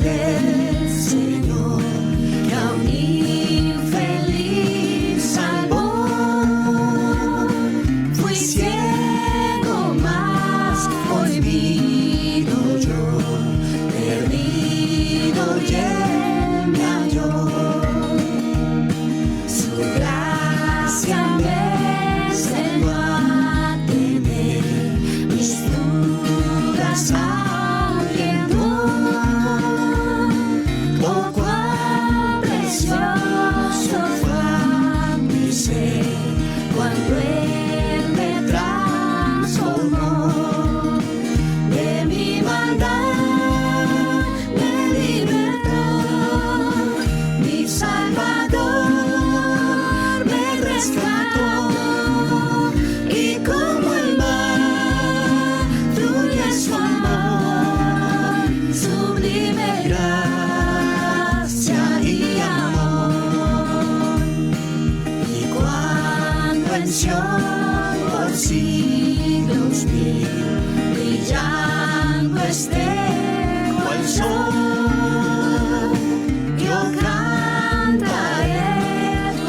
del Señor, que a un infeliz salvó. Fui ciego, mas hoy vivo yo, perdido y Él me halló. Su gracia me enseñó a tener mis dudas ahuyentó. Oh, cuán precioso fue mi ser cuando Él me transformó. De mi maldad me libertó, mi Salvador me rescató. Y como el mar fluye su amor, sublime gracia y amor. Y cuando en Sion por siglos mil brillando esté cual sol, yo cantaré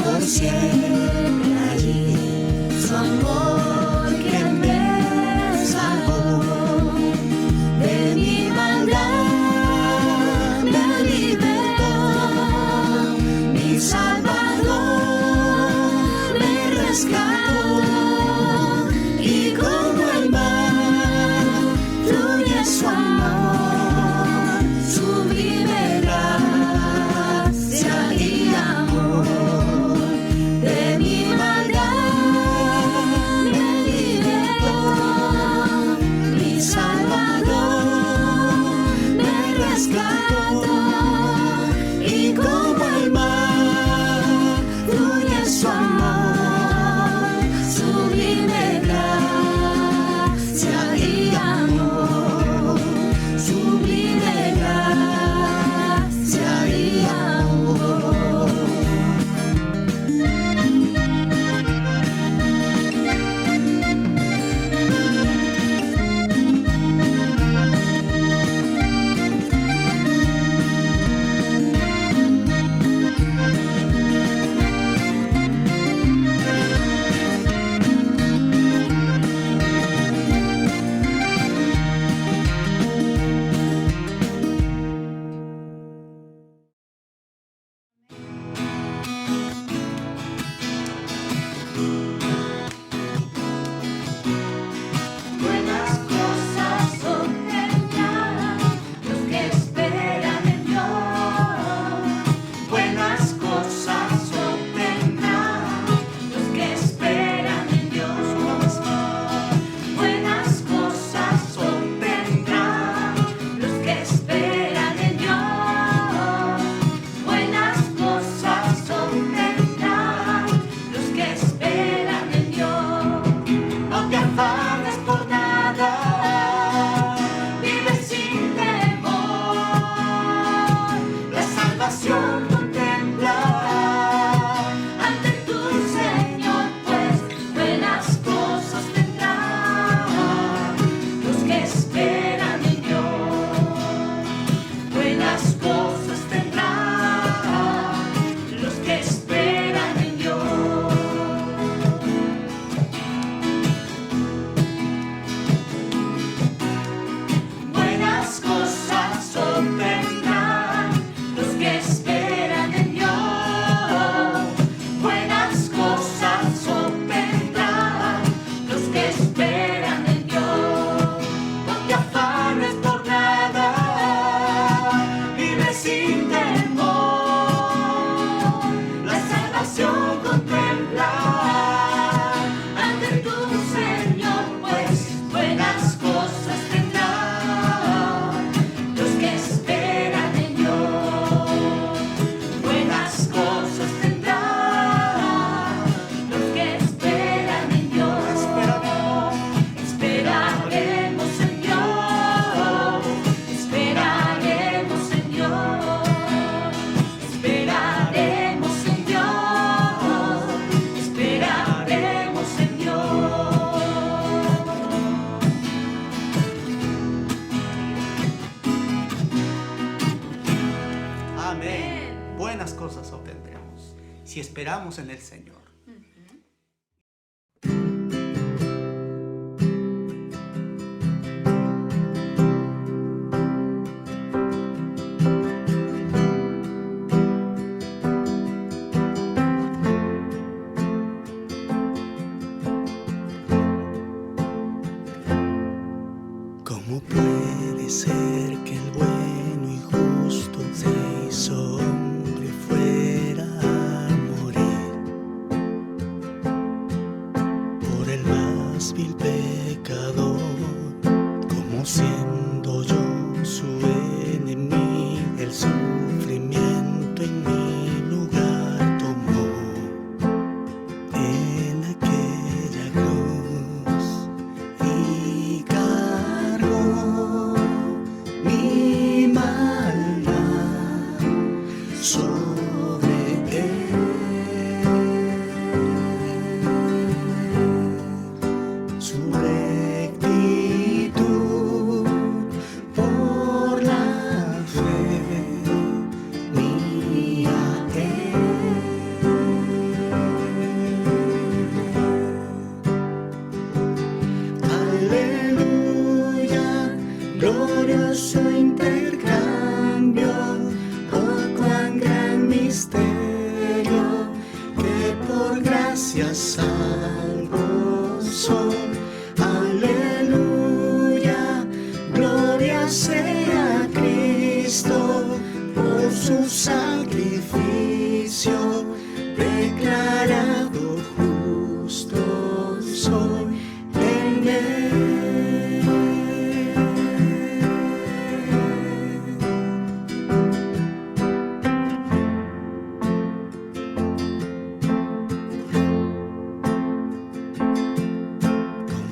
por siempre allí su amor que me salvó. De mi maldad me libertó, mi Salvador me rescató. Y Amén. Buenas cosas obtendremos si esperamos en el Señor. ¿Cómo puede ser que el bueno y justo se hizo hombre y fuera a morir por el más vil pecador? Como siendo yo su enemigo, el sufrimiento en mi lugar tomó en aquella cruz y cargó mi maldad sobre él. Su rectitud por la fe mía Aleluya, glorioso intercambio, oh cuán gran misterio, que por gracia salvo soy. Aleluya, gloria sea a Cristo, por su sacrificio, declarado justo soy en él.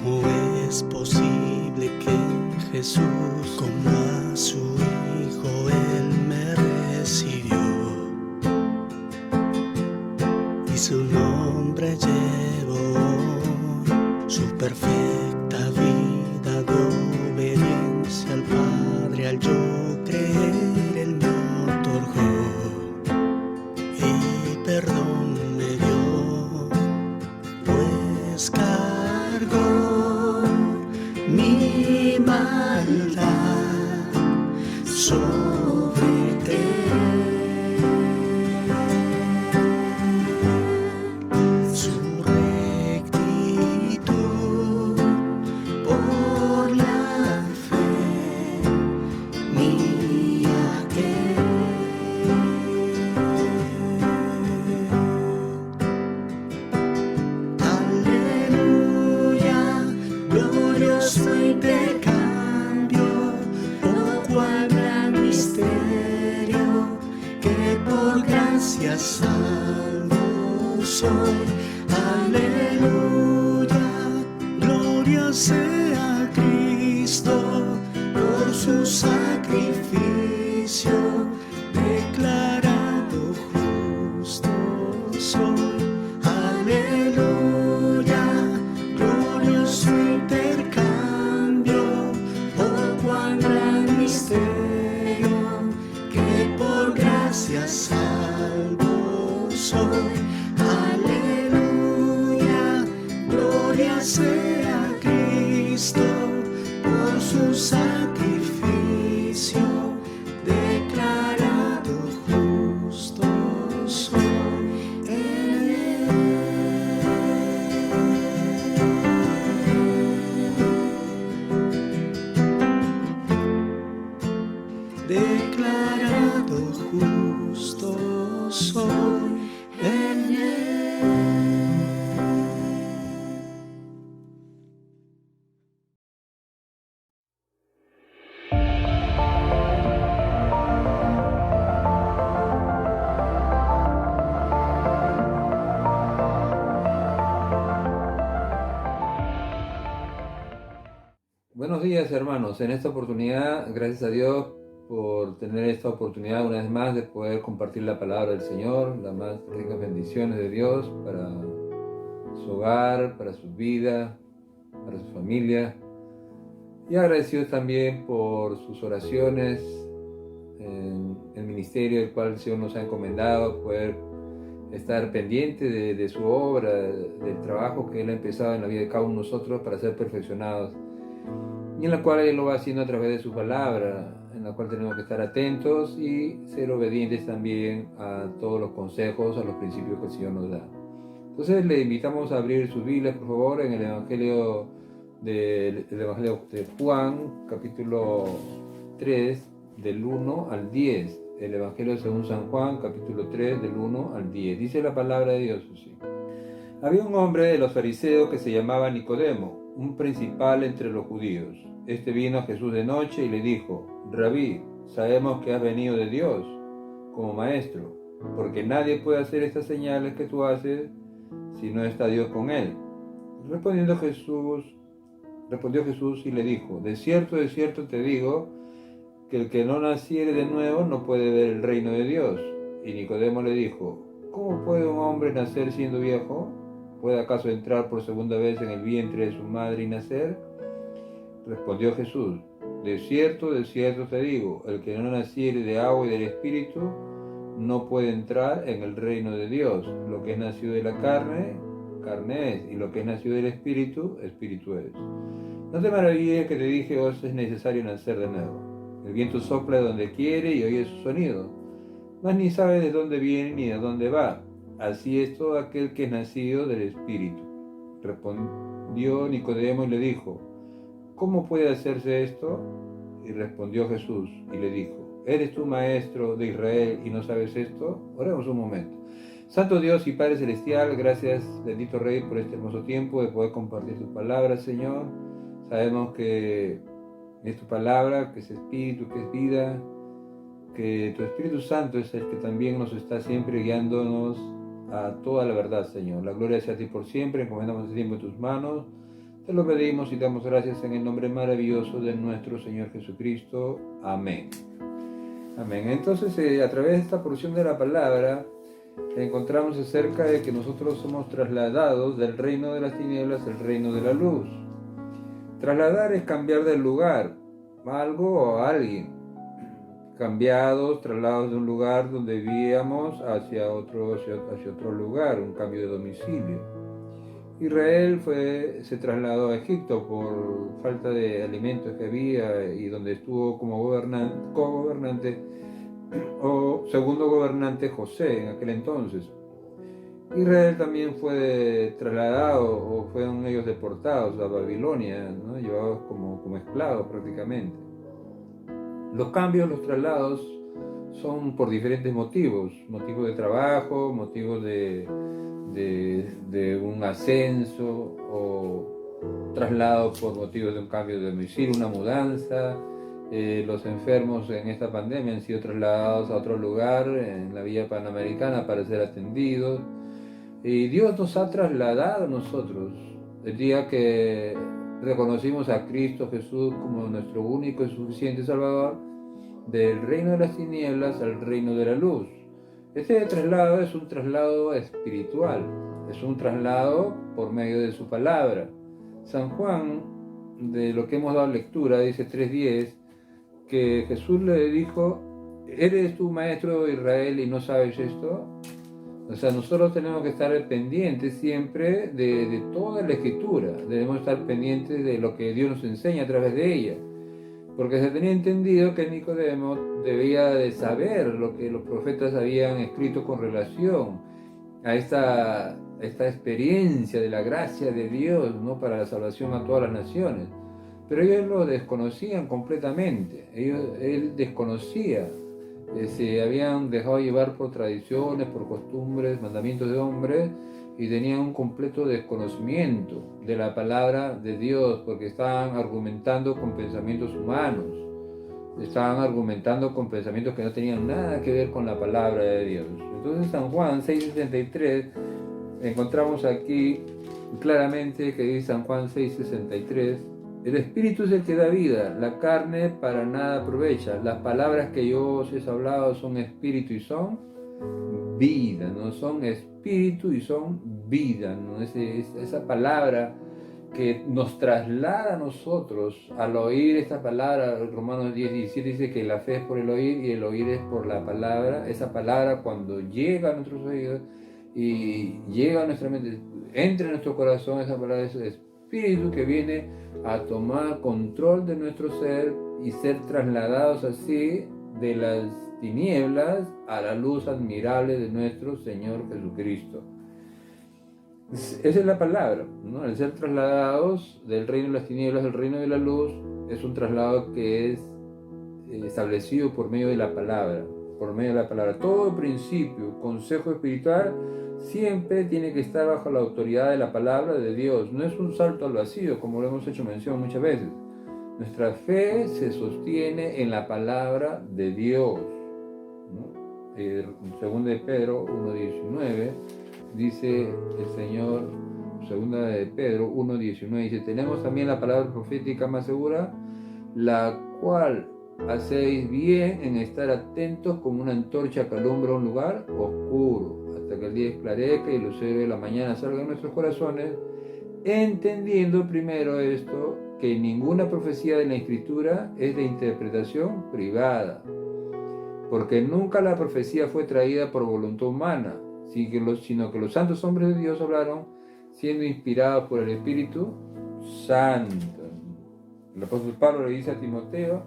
¿Cómo es posible que Jesús, como a su Hijo, Él me recibió y su nombre llevó, su perfecta vida de obediencia al Padre, al yo creer, Él me otorgó y perdón me dio, pues cargó mi maldad sobre él. Su rectitud por la fe mía Aleluya, glorioso intercambio, oh cuán gran misterio, que por gracia salvo soy. Aleluya, gloria sea a Cristo, por su sacrificio, declarado justo soy. Aleluya, glorioso intercambio, oh cuán gran misterio, que por gracia salvo soy. Aleluya, gloria sea a Cristo, por su sacrificio, declarado justo soy en él. Declarado justo soy en él. Buenos días, hermanos. En esta oportunidad, gracias a Dios por tener esta oportunidad una vez más de poder compartir la palabra del Señor, las más ricas bendiciones de Dios para su hogar, para su vida, para su familia. Y agradecidos también por sus oraciones en el ministerio del cual el Señor nos ha encomendado, poder estar pendiente de su obra, del trabajo que Él ha empezado en la vida de cada uno de nosotros para ser perfeccionados, y en la cual Él lo va haciendo a través de su palabra, en la cual tenemos que estar atentos y ser obedientes también a todos los consejos, a los principios que el Señor nos da. Entonces le invitamos a abrir sus Biblias, por favor, en el Evangelio de Juan, capítulo 3, del 1 al 10. El Evangelio según San Juan, capítulo 3, del 1 al 10. Dice la palabra de Dios así. Había un hombre de los fariseos que se llamaba Nicodemo, un principal entre los judíos. Este vino a Jesús de noche y le dijo: Rabí, sabemos que has venido de Dios como maestro, porque nadie puede hacer estas señales que tú haces si no está Dios con él. Respondió Jesús y le dijo: de cierto te digo, que el que no naciere de nuevo no puede ver el reino de Dios. Y Nicodemo le dijo: ¿cómo puede un hombre nacer siendo viejo? ¿Puede acaso entrar por segunda vez en el vientre de su madre y nacer? Respondió Jesús: de cierto te digo, el que no naciere de agua y del Espíritu no puede entrar en el reino de Dios. Lo que es nacido de la carne, carne es, y lo que es nacido del Espíritu, Espíritu es. No te maravilles que te dije: os es necesario nacer de nuevo. El viento sopla de donde quiere y oye su sonido, mas ni sabe de dónde viene ni de dónde va. Así es todo aquel que es nacido del Espíritu. Respondió Nicodemo y le dijo: ¿cómo puede hacerse esto? Y respondió Jesús y le dijo: ¿eres tú maestro de Israel y no sabes esto? Oremos un momento. Santo Dios y Padre Celestial, gracias, bendito Rey, por este hermoso tiempo de poder compartir tus palabras, Señor. Sabemos que es tu palabra, que es espíritu, que es vida, que tu Espíritu Santo es el que también nos está siempre guiándonos a toda la verdad, Señor. La gloria sea a ti por siempre, encomendamos este tiempo en tus manos. Te lo pedimos y damos gracias en el nombre maravilloso de nuestro Señor Jesucristo. Amén. Amén. Entonces, a través de esta porción de la palabra, encontramos acerca de que nosotros somos trasladados del reino de las tinieblas al reino de la luz. Trasladar es cambiar de lugar, algo o a alguien. Trasladados de un lugar donde vivíamos hacia otro lugar, un cambio de domicilio. Israel se trasladó a Egipto por falta de alimentos que había y donde estuvo como co-gobernante o segundo gobernante José en aquel entonces. Israel también fue trasladado o fueron ellos deportados a Babilonia, ¿no? Llevados como esclavos prácticamente. Los cambios, los traslados son por diferentes motivos de trabajo, motivos de un ascenso o traslado por motivos de un cambio de domicilio, una mudanza. Los enfermos en esta pandemia han sido trasladados a otro lugar en la vía panamericana para ser atendidos. Y Dios nos ha trasladado a nosotros el día que reconocimos a Cristo Jesús como nuestro único y suficiente Salvador, del reino de las tinieblas al reino de la luz. Este traslado es un traslado espiritual, es un traslado por medio de su palabra. San Juan, de lo que hemos dado lectura, dice 3:10, que Jesús le dijo: ¿eres tú maestro de Israel y no sabes esto? O sea, nosotros tenemos que estar pendientes siempre de toda la Escritura, debemos estar pendientes de lo que Dios nos enseña a través de ella, porque se tenía entendido que Nicodemo debía de saber lo que los profetas habían escrito con relación a esta experiencia de la gracia de Dios, ¿no?, para la salvación a todas las naciones. Pero ellos lo desconocían completamente, él desconocía. Se habían dejado llevar por tradiciones, por costumbres, mandamientos de hombres, y tenían un completo desconocimiento de la palabra de Dios, porque estaban argumentando con pensamientos humanos, estaban argumentando con pensamientos que no tenían nada que ver con la palabra de Dios. Entonces San Juan 6:63, encontramos aquí claramente que dice San Juan 6:63: el Espíritu es el que da vida, la carne para nada aprovecha. Las palabras que yo os he hablado son espíritu y son vida, ¿no? Son espíritu y son vida, ¿no? Esa palabra que nos traslada a nosotros al oír esta palabra. Romanos 10:17 dice que la fe es por el oír y el oír es por la palabra. Esa palabra, cuando llega a nuestros oídos y llega a nuestra mente, entra en nuestro corazón, esa palabra es el Espíritu que viene a tomar control de nuestro ser y ser trasladados así de las tinieblas a la luz admirable de nuestro Señor Jesucristo. Esa es la palabra, ¿no? El ser trasladados del reino de las tinieblas al reino de la luz es un traslado que es establecido por medio de la palabra. Por medio de la palabra. Todo principio, consejo espiritual, siempre tiene que estar bajo la autoridad de la palabra de Dios. No es un salto al vacío, como lo hemos hecho mención muchas veces. Nuestra fe se sostiene en la palabra de Dios, ¿no? Segunda de Pedro 1:19 dice el Señor, segunda de Pedro 1:19 dice: tenemos también la palabra profética más segura, la cual hacéis bien en estar atentos como una antorcha que alumbra un lugar oscuro, hasta que el día esclarezca y el lucero de la mañana salga en nuestros corazones, entendiendo primero esto, que ninguna profecía de la Escritura es de interpretación privada, porque nunca la profecía fue traída por voluntad humana, sino que los santos hombres de Dios hablaron siendo inspirados por el Espíritu Santo. El apóstol Pablo le dice a Timoteo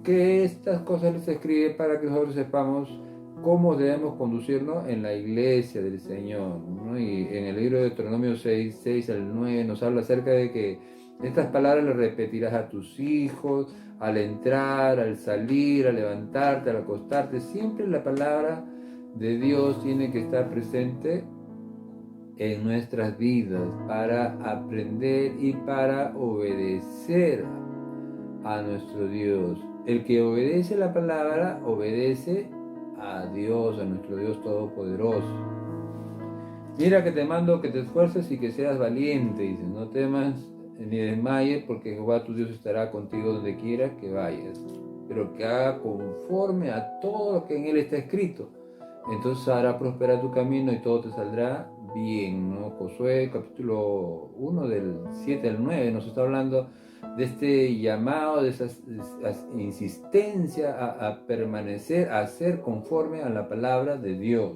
que estas cosas les escribe para que nosotros sepamos cómo debemos conducirnos en la iglesia del Señor, ¿no? Y en el libro de Deuteronomio 6 al 9 nos habla acerca de que estas palabras las repetirás a tus hijos, al entrar, al salir, al levantarte, al acostarte. Siempre la palabra de Dios tiene que estar presente en nuestras vidas para aprender y para obedecer a nuestro Dios. El que obedece la palabra, obedece a Dios, a nuestro Dios Todopoderoso. Mira que te mando que te esfuerces y que seas valiente, dice, no temas ni desmayes, porque Jehová tu Dios estará contigo donde quiera que vayas, pero que haga conforme a todo lo que en él está escrito. Entonces hará prosperar tu camino y todo te saldrá bien, ¿no? Josué capítulo 1 del 7 al 9 nos está hablando de este llamado, de esa insistencia a permanecer, a ser conforme a la palabra de Dios.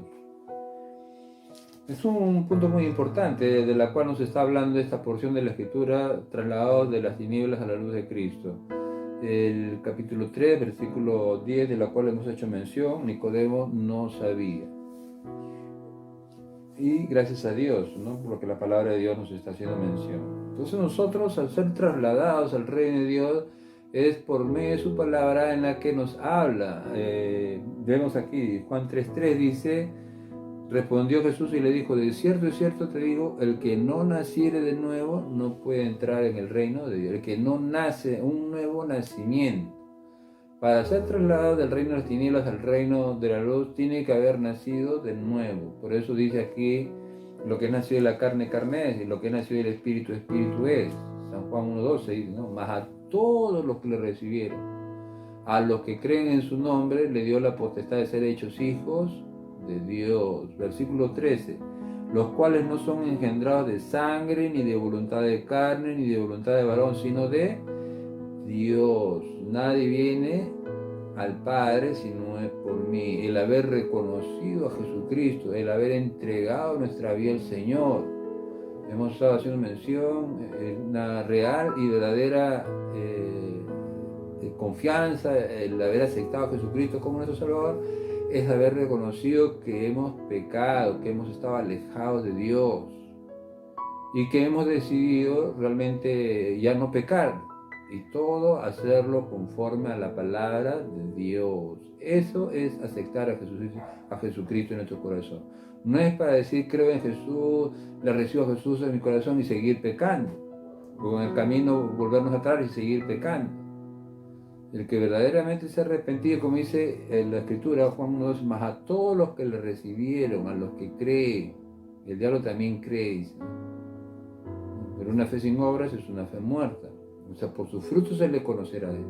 Es un punto muy importante de la cual nos está hablando esta porción de la Escritura, trasladados de las tinieblas a la luz de Cristo. El capítulo 3, versículo 10, de la cual hemos hecho mención, Nicodemo no sabía. Y gracias a Dios, ¿no? Porque la palabra de Dios nos está haciendo mención. Entonces nosotros, al ser trasladados al reino de Dios, es por medio de su palabra en la que nos habla. Vemos aquí, Juan 3:3 dice: respondió Jesús y le dijo: de cierto te digo, el que no naciere de nuevo no puede entrar en el reino de Dios. El que no nace, un nuevo nacimiento. Para ser trasladado del reino de las tinieblas al reino de la luz, tiene que haber nacido de nuevo. Por eso dice aquí: lo que nació de la carne, carne es, y lo que nació del espíritu, espíritu es. San Juan 1:12 dice, ¿no? Mas a todos los que le recibieron, a los que creen en su nombre, le dio la potestad de ser hechos hijos de Dios. Versículo 13: los cuales no son engendrados de sangre, ni de voluntad de carne, ni de voluntad de varón, sino de Dios. Nadie viene al Padre si no es por mí. El haber reconocido a Jesucristo, el haber entregado nuestra vida al Señor. Hemos estado haciendo mención, una real y verdadera confianza, el haber aceptado a Jesucristo como nuestro Salvador, es haber reconocido que hemos pecado, que hemos estado alejados de Dios y que hemos decidido realmente ya no pecar y todo hacerlo conforme a la palabra de Dios. Eso es aceptar a Jesucristo en nuestro corazón. No es para decir creo en Jesús, le recibo a Jesús en mi corazón y seguir pecando, o en el camino volvernos atrás y seguir pecando. El que verdaderamente se ha arrepentido, como dice en la Escritura, Juan 1:2, más a todos los que le recibieron, a los que creen. El diablo también cree, dice. Pero una fe sin obras es una fe muerta. O sea, por sus frutos se le conocerá a él.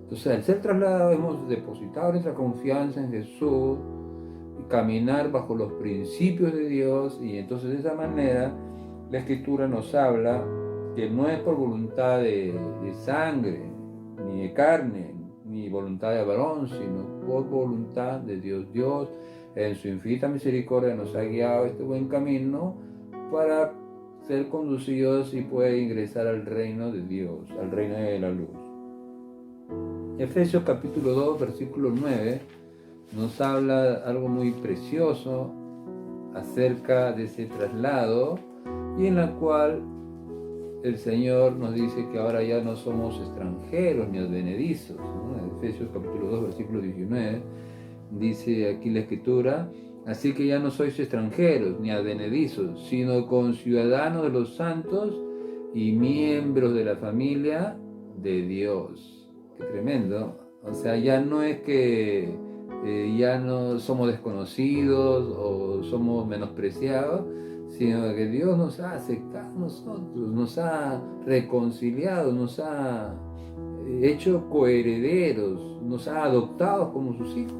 Entonces, al ser trasladados, hemos depositado nuestra confianza en Jesús y caminar bajo los principios de Dios. Y entonces, de esa manera, la Escritura nos habla que no es por voluntad de sangre, ni de carne, ni voluntad de varón, sino por voluntad de Dios. Dios, en su infinita misericordia, nos ha guiado a este buen camino para ser conducidos y poder ingresar al reino de Dios, al reino de la luz. Efesios capítulo 2, versículo 9, nos habla algo muy precioso acerca de ese traslado, y en la cual el Señor nos dice que ahora ya no somos extranjeros ni advenedizos, ¿no? En Efesios capítulo 2, versículo 19, dice aquí la Escritura: así que ya no sois extranjeros ni advenedizos, sino conciudadanos de los santos y miembros de la familia de Dios. Qué tremendo. O sea, ya no es que ya no somos desconocidos o somos menospreciados, sino que Dios nos ha aceptado a nosotros, nos ha reconciliado, nos ha hecho coherederos, nos ha adoptado como sus hijos.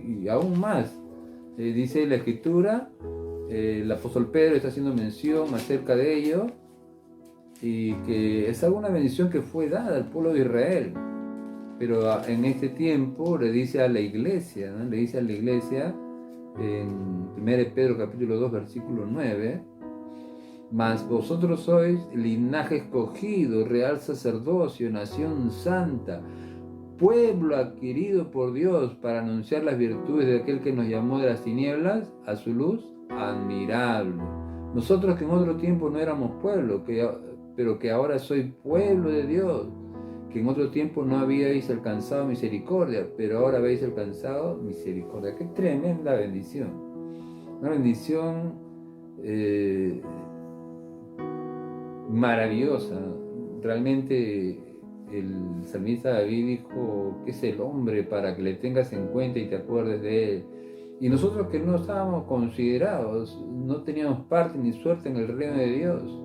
Y aún más, dice la Escritura, el apóstol Pedro está haciendo mención acerca de ello, y que es alguna bendición que fue dada al pueblo de Israel, pero en este tiempo le dice a la iglesia, ¿no? Le dice a la iglesia en 1 Pedro capítulo 2, versículo 9: mas vosotros sois linaje escogido, real sacerdocio, nación santa, pueblo adquirido por Dios para anunciar las virtudes de aquel que nos llamó de las tinieblas a su luz admirable. Nosotros que en otro tiempo no éramos pueblo, pero que ahora sois pueblo de Dios, que en otro tiempo no habíais alcanzado misericordia, pero ahora habéis alcanzado misericordia. ¡Qué tremenda bendición! Una bendición maravillosa. Realmente el salmista David dijo: ¿qué es el hombre para que le tengas en cuenta y te acuerdes de él? Y nosotros que no estábamos considerados, no teníamos parte ni suerte en el reino de Dios,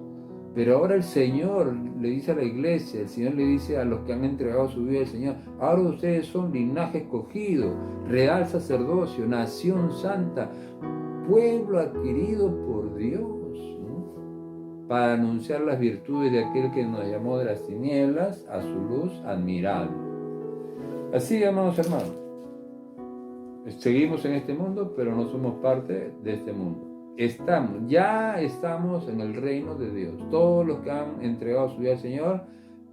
pero ahora el Señor le dice a la iglesia, el Señor le dice a los que han entregado su vida al Señor: ahora ustedes son linaje escogido, real sacerdocio, nación santa, pueblo adquirido por Dios, ¿no? Para anunciar las virtudes de aquel que nos llamó de las tinieblas a su luz admirable. Así, amados hermanos, seguimos en este mundo, pero no somos parte de este mundo. Ya estamos en el reino de Dios. Todos los que han entregado su vida al Señor,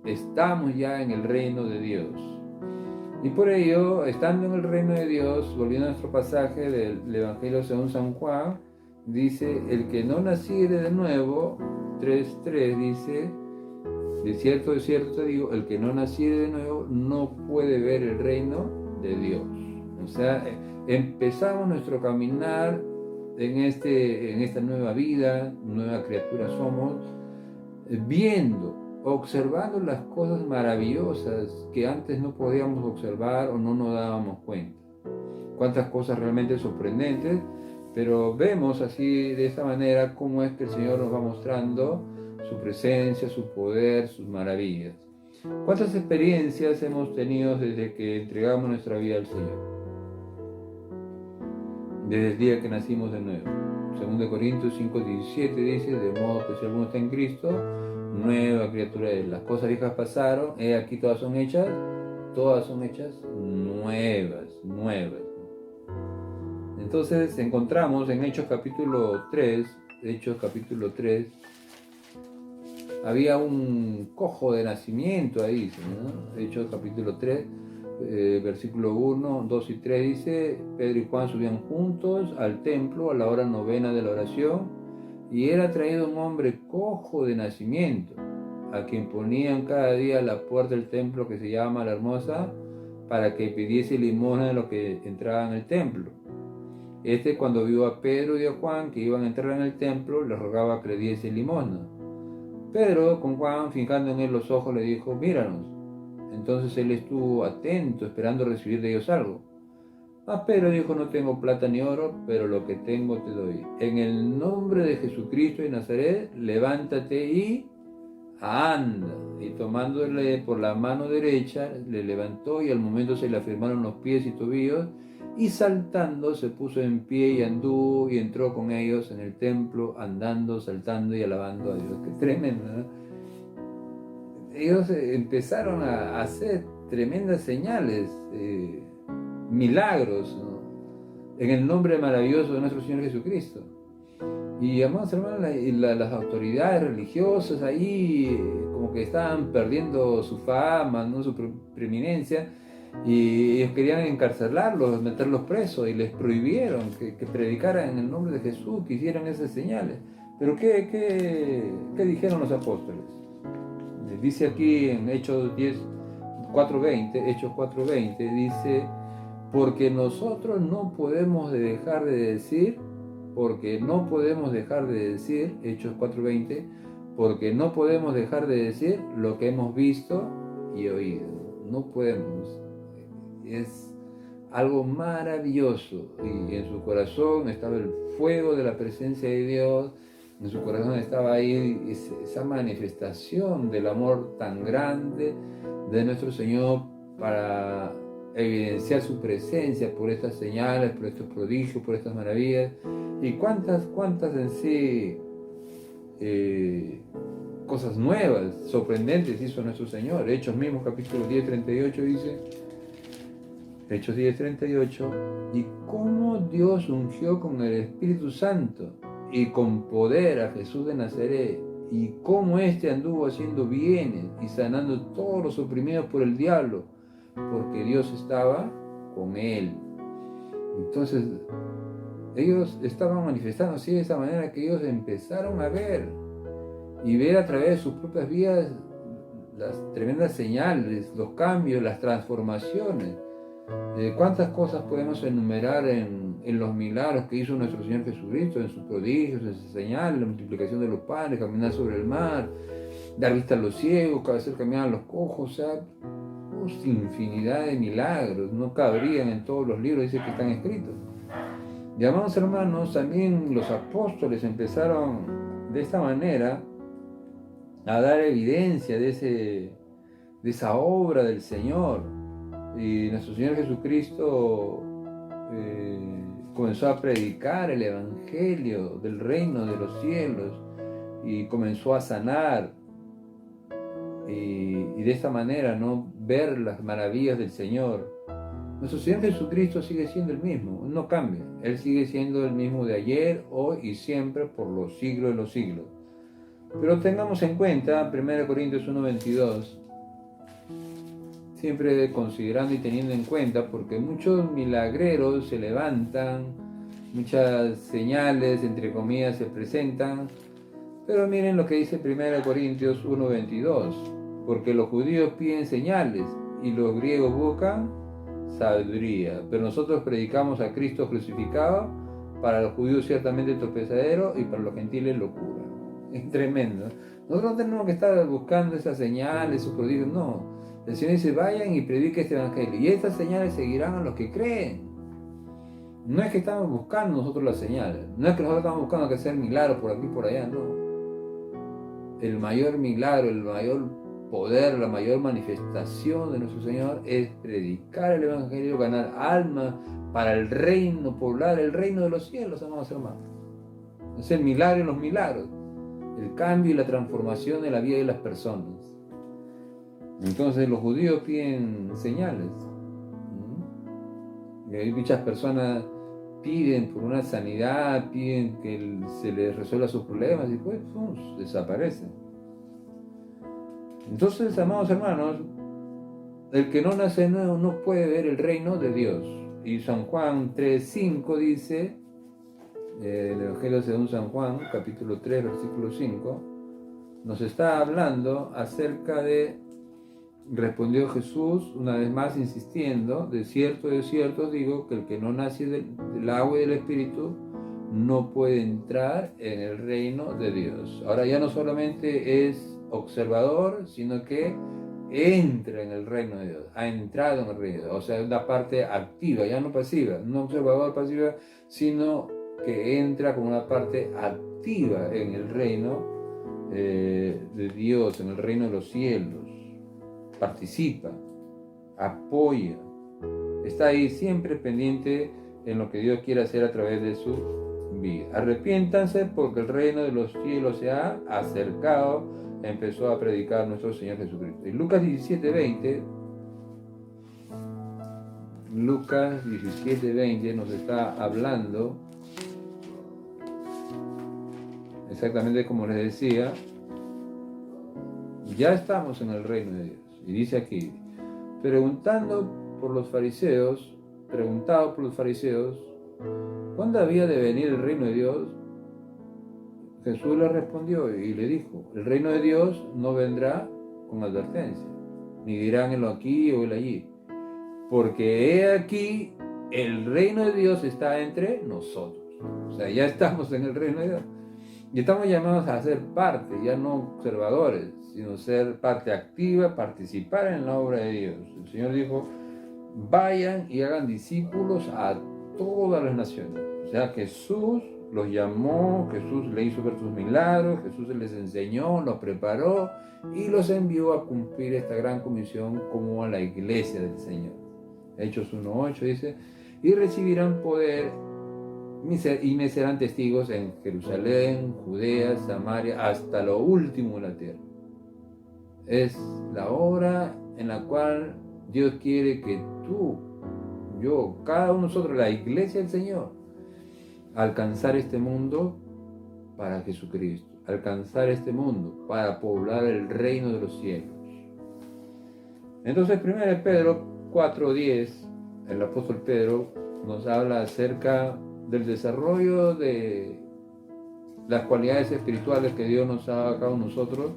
estamos ya en el reino de Dios. Y por ello, estando en el reino de Dios, volviendo a nuestro pasaje del Evangelio según San Juan, dice: el que no naciere de nuevo, 3:3 dice: de cierto te digo, el que no naciere de nuevo no puede ver el reino de Dios. O sea, empezamos nuestro caminar en esta nueva vida, nueva criatura somos, viendo, observando las cosas maravillosas que antes no podíamos observar o no nos dábamos cuenta. Cuántas cosas realmente sorprendentes, pero vemos así, de esta manera, cómo es que el Señor nos va mostrando su presencia, su poder, sus maravillas. ¿Cuántas experiencias hemos tenido desde que entregamos nuestra vida al Señor? Desde el día que nacimos de nuevo. 2 Corintios 5:17 dice: de modo que si alguno está en Cristo, nueva criatura es. Las cosas viejas pasaron, aquí todas son hechas nuevas. Entonces encontramos en Hechos capítulo 3, había un cojo de nacimiento ahí, ¿no? Hechos capítulo 3, versículo 1, 2 y 3 dice: Pedro y Juan subían juntos al templo a la hora novena de la oración, y era traído un hombre cojo de nacimiento, a quien ponían cada día a la puerta del templo, que se llama La Hermosa, para que pidiese limosna de los que entraban en el templo. Cuando vio a Pedro y a Juan que iban a entrar en el templo, les rogaba que le diese limosna. Pedro, con Juan fijando en él los ojos, le dijo: míranos. Entonces él estuvo atento, esperando recibir de ellos algo. Mas Pedro dijo: no tengo plata ni oro, pero lo que tengo te doy. En el nombre de Jesucristo de Nazaret, levántate y anda. Y tomándole por la mano derecha, le levantó, y al momento se le afirmaron los pies y tobillos, y saltando se puso en pie y anduvo y entró con ellos en el templo, andando, saltando y alabando a Dios. Qué tremendo, ¿no? ellos empezaron a hacer tremendas señales, milagros, ¿no?, en el nombre maravilloso de nuestro Señor Jesucristo. Y amados hermanos, las autoridades religiosas ahí como que estaban perdiendo su fama, ¿no?, su preeminencia, y ellos querían encarcelarlos, meterlos presos, y les prohibieron que predicaran en el nombre de Jesús, que hicieran esas señales. Pero ¿qué dijeron los apóstoles? Dice aquí en Hechos 4:20, dice: porque nosotros no podemos dejar de decir, Hechos 4:20, porque no podemos dejar de decir lo que hemos visto y oído. No podemos. Es algo maravilloso. Y en su corazón estaba el fuego de la presencia de Dios. En su corazón estaba ahí esa manifestación del amor tan grande de nuestro Señor para evidenciar su presencia por estas señales, por estos prodigios, por estas maravillas. Y cuántas en sí cosas nuevas, sorprendentes hizo nuestro Señor. Hechos mismos, capítulo 10:38 dice, Hechos 10:38, y cómo Dios ungió con el Espíritu Santo y con poder a Jesús de Nazaret, y cómo éste anduvo haciendo bienes y sanando todos los oprimidos por el diablo, porque Dios estaba con él. Entonces, ellos estaban manifestando así de esa manera que ellos empezaron a ver y ver a través de sus propias vidas las tremendas señales, los cambios, las transformaciones. ¿Cuántas cosas podemos enumerar en los milagros que hizo nuestro Señor Jesucristo, en sus prodigios, en sus señales, la multiplicación de los panes, caminar sobre el mar, dar vista a los ciegos, hacer caminar a los cojos? O sea, infinidad de milagros, no cabrían en todos los libros, dice, que están escritos. Y amados hermanos, también los apóstoles empezaron de esta manera a dar evidencia de esa obra del Señor. Y nuestro Señor Jesucristo comenzó a predicar el Evangelio del reino de los cielos y comenzó a sanar. Y de esta manera, ¿no?, ver las maravillas del Señor. Nuestro Señor Jesucristo sigue siendo el mismo, no cambia. Él sigue siendo el mismo de ayer, hoy y siempre, por los siglos de los siglos. Pero tengamos en cuenta 1 Corintios 1:22, siempre considerando y teniendo en cuenta, porque muchos milagreros se levantan, muchas señales, entre comillas, se presentan, pero miren lo que dice 1 Corintios 1:22, porque los judíos piden señales y los griegos buscan sabiduría, pero nosotros predicamos a Cristo crucificado, para los judíos ciertamente tropezadero y para los gentiles locura. Es tremendo. Nosotros no tenemos que estar buscando esas señales, esos prodigios, no. El Señor dice: vayan y prediquen este evangelio, y estas señales seguirán a los que creen. No es que estamos buscando nosotros las señales, no es que nosotros estamos buscando que hacer milagros por aquí y por allá, no. El mayor milagro, el mayor poder, la mayor manifestación de nuestro Señor es predicar el evangelio, ganar almas para el reino, poblar el reino de los cielos, amados hermanos. Es el milagro en los milagros, el cambio y la transformación de la vida de las personas. Entonces los judíos piden señales. Y hay muchas personas piden por una sanidad, piden que se les resuelva sus problemas y pues desaparecen. Entonces, amados hermanos, el que no nace nuevo no puede ver el reino de Dios. Y San Juan 3:5 dice, el Evangelio según San Juan, capítulo 3, versículo 5, nos está hablando acerca de, respondió Jesús, una vez más insistiendo, de cierto os digo, que el que no nace del agua y del Espíritu no puede entrar en el reino de Dios. Ahora ya no solamente es observador, sino que entra en el reino de Dios, ha entrado en el reino de Dios, o sea, una parte activa, ya no pasiva, no observador pasiva, sino que entra como una parte activa en el reino de Dios, en el reino de los cielos. Participa, apoya, está ahí siempre pendiente en lo que Dios quiere hacer a través de su vida. Arrepiéntanse porque el reino de los cielos se ha acercado. empezó a predicar nuestro Señor Jesucristo. Y Lucas 17:20 nos está hablando exactamente como les decía. Ya estamos en el reino de Dios. Y dice aquí, preguntado por los fariseos, ¿cuándo había de venir el reino de Dios? Jesús le respondió y le dijo, el reino de Dios no vendrá con advertencia, ni dirán el aquí o el allí, porque he aquí, el reino de Dios está entre nosotros. O sea, ya estamos en el reino de Dios. Y estamos llamados a ser parte, ya no observadores, sino ser parte activa, participar en la obra de Dios. El Señor dijo, vayan y hagan discípulos a todas las naciones. O sea, Jesús los llamó, Jesús le hizo ver sus milagros, Jesús les enseñó, los preparó y los envió a cumplir esta gran comisión como a la iglesia del Señor. Hechos 1:8 dice, y recibirán poder y me serán testigos en Jerusalén, Judea, Samaria, hasta lo último de la tierra. Es la hora en la cual Dios quiere que tú, yo, cada uno de nosotros, la iglesia del Señor, alcanzar este mundo para Jesucristo, alcanzar este mundo para poblar el reino de los cielos. Entonces, 1 Pedro 4:10, el apóstol Pedro nos habla acerca del desarrollo de las cualidades espirituales que Dios nos ha dado a cada uno de nosotros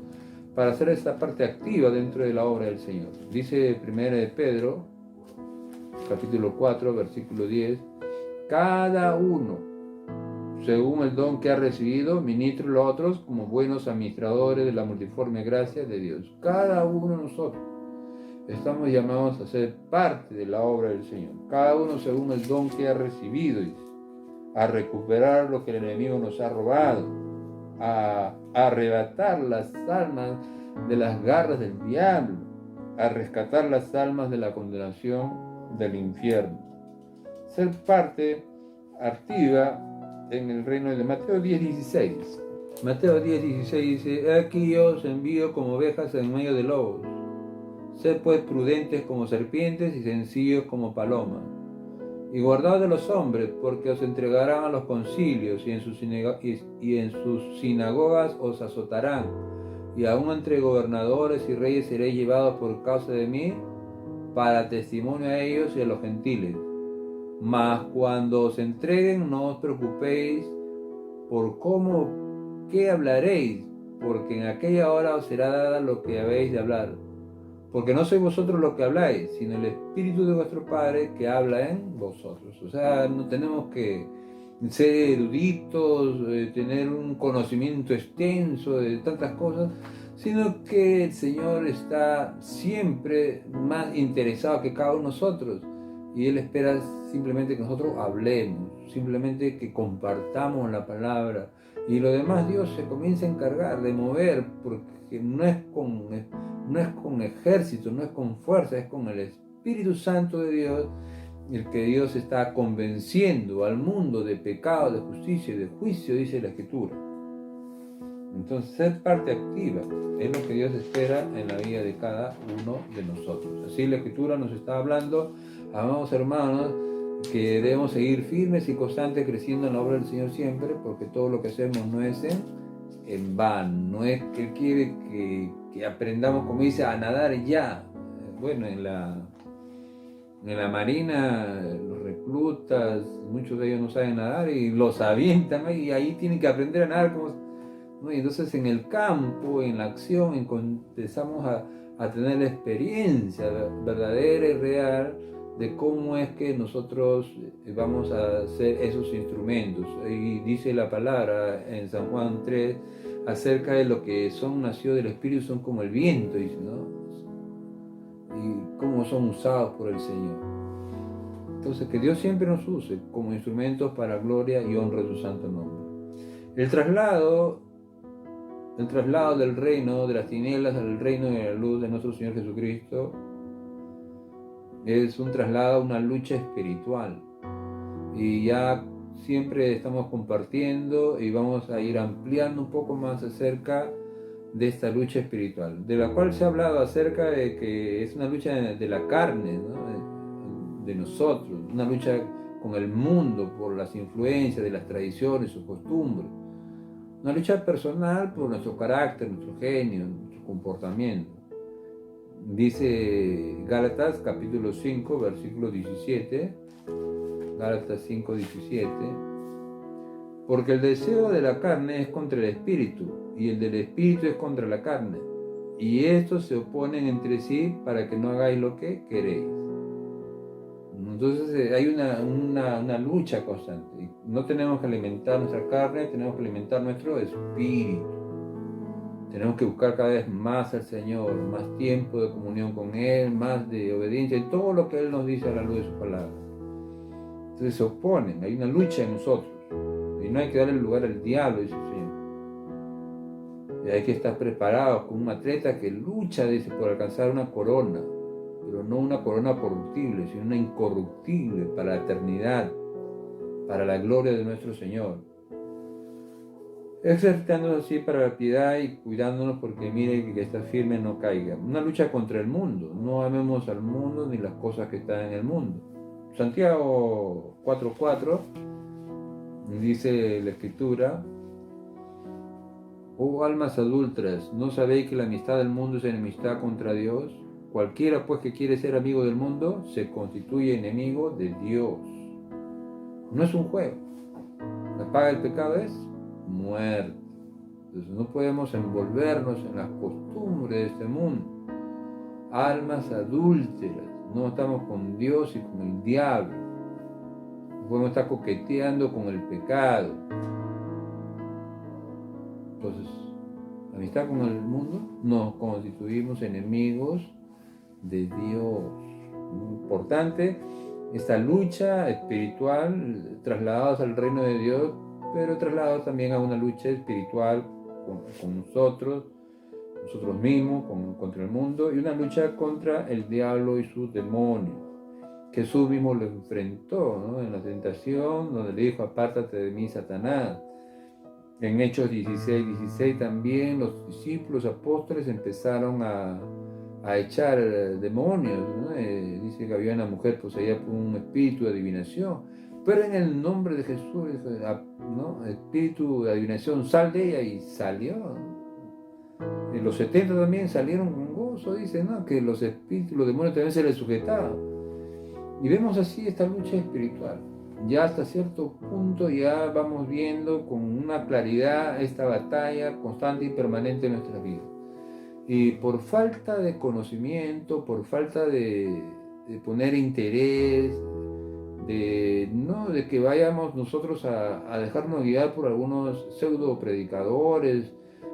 para hacer esta parte activa dentro de la obra del Señor. Dice 1 Pedro, capítulo 4, versículo 10, cada uno, según el don que ha recibido, ministre a otros como buenos administradores de la multiforme gracia de Dios. Cada uno de nosotros estamos llamados a ser parte de la obra del Señor. Cada uno según el don que ha recibido, a recuperar lo que el enemigo nos ha robado, a arrebatar las almas de las garras del diablo, a rescatar las almas de la condenación del infierno. Ser parte activa en el reino de Mateo 10:16. Mateo 10:16 dice, aquí yo os envío como ovejas en medio de lobos. Sed pues prudentes como serpientes y sencillos como palomas. Y guardaos de los hombres, porque os entregarán a los concilios y en sus sinagogas os azotarán. Y aún entre gobernadores y reyes seréis llevados por causa de mí, para testimonio a ellos y a los gentiles. Mas cuando os entreguen, no os preocupéis por qué hablaréis, porque en aquella hora os será dada lo que habéis de hablar. Porque no sois vosotros los que habláis, sino el Espíritu de vuestro Padre que habla en vosotros. O sea, no tenemos que ser eruditos, tener un conocimiento extenso de tantas cosas, sino que el Señor está siempre más interesado que cada uno de nosotros. Y Él espera simplemente que nosotros hablemos, simplemente que compartamos la palabra. Y lo demás Dios se comienza a encargar de mover, porque no es con ejército, no es con fuerza, es con el Espíritu Santo de Dios, el que Dios está convenciendo al mundo de pecado, de justicia y de juicio, dice la Escritura. Entonces, ser parte activa es lo que Dios espera en la vida de cada uno de nosotros. Así la Escritura nos está hablando, amados hermanos, que debemos seguir firmes y constantes creciendo en la obra del Señor siempre, porque todo lo que hacemos no es en vano, no es que Él quiere que aprendamos, como dice, a nadar ya. Bueno, en la marina, los reclutas, muchos de ellos no saben nadar y los avientan, ¿no? Y ahí tienen que aprender a nadar, ¿no? Y entonces en el campo, en la acción, empezamos a tener la experiencia verdadera y real de cómo es que nosotros vamos a ser esos instrumentos. Y dice la palabra en San Juan 3 acerca de lo que son nacidos del Espíritu, son como el viento, dice, ¿no? Y cómo son usados por el Señor. Entonces, que Dios siempre nos use como instrumentos para gloria y honra de su santo nombre. El traslado del reino de las tinieblas al reino de la luz de nuestro Señor Jesucristo es un traslado, una lucha espiritual. Y ya siempre estamos compartiendo y vamos a ir ampliando un poco más acerca de esta lucha espiritual, de la cual se ha hablado acerca de que es una lucha de la carne, ¿no? de nosotros, una lucha con el mundo por las influencias de las tradiciones o costumbres, una lucha personal por nuestro carácter, nuestro genio, nuestro comportamiento. Dice Gálatas capítulo 5, versículo 17, Gálatas 5, 17, porque el deseo de la carne es contra el espíritu, y el del espíritu es contra la carne, y estos se oponen entre sí para que no hagáis lo que queréis. Entonces hay una lucha constante. No tenemos que alimentar nuestra carne, tenemos que alimentar nuestro espíritu. Tenemos que buscar cada vez más al Señor, más tiempo de comunión con Él, más de obediencia, y todo lo que Él nos dice a la luz de su palabra. Entonces se oponen, hay una lucha en nosotros, y no hay que darle lugar al diablo, dice el Señor. Y hay que estar preparados como un atleta que lucha, dice, por alcanzar una corona, pero no una corona corruptible, sino una incorruptible para la eternidad, para la gloria de nuestro Señor. Ejercitándonos así para la piedad y cuidándonos porque mire que está firme no caiga. Una lucha contra el mundo, no amemos al mundo ni las cosas que están en el mundo. Santiago 4:4 dice la Escritura: oh almas adúlteras, ¿no sabéis que la amistad del mundo es enemistad contra Dios? Cualquiera pues que quiere ser amigo del mundo se constituye enemigo de Dios. No es un juego. La paga del pecado es muerte. Entonces no podemos envolvernos en las costumbres de este mundo. Almas adúlteras. No estamos con Dios y con el diablo. No podemos estar coqueteando con el pecado. Entonces, amistad con el mundo, nos constituimos enemigos de Dios. Muy importante esta lucha espiritual trasladados al reino de Dios, pero trasladados también a una lucha espiritual con nosotros mismos, contra el mundo, y una lucha contra el diablo y sus demonios. Jesús mismo lo enfrentó, ¿no? En la tentación, donde le dijo: apártate de mí, Satanás. En Hechos 16 también los discípulos apóstoles empezaron a echar demonios, ¿no? Dice que había una mujer poseída por un espíritu de adivinación, pero en el nombre de Jesús, ¿no? Espíritu de adivinación, sal de ella, y salió. Y los 70 también salieron con gozo, dice, ¿no? Que los espíritus, los demonios también se les sujetaban. Y vemos así esta lucha espiritual. Ya hasta cierto punto ya vamos viendo con una claridad esta batalla constante y permanente en nuestra vida. Y por falta de conocimiento, por falta de poner interés, de que vayamos nosotros a dejarnos guiar por algunos pseudo predicadores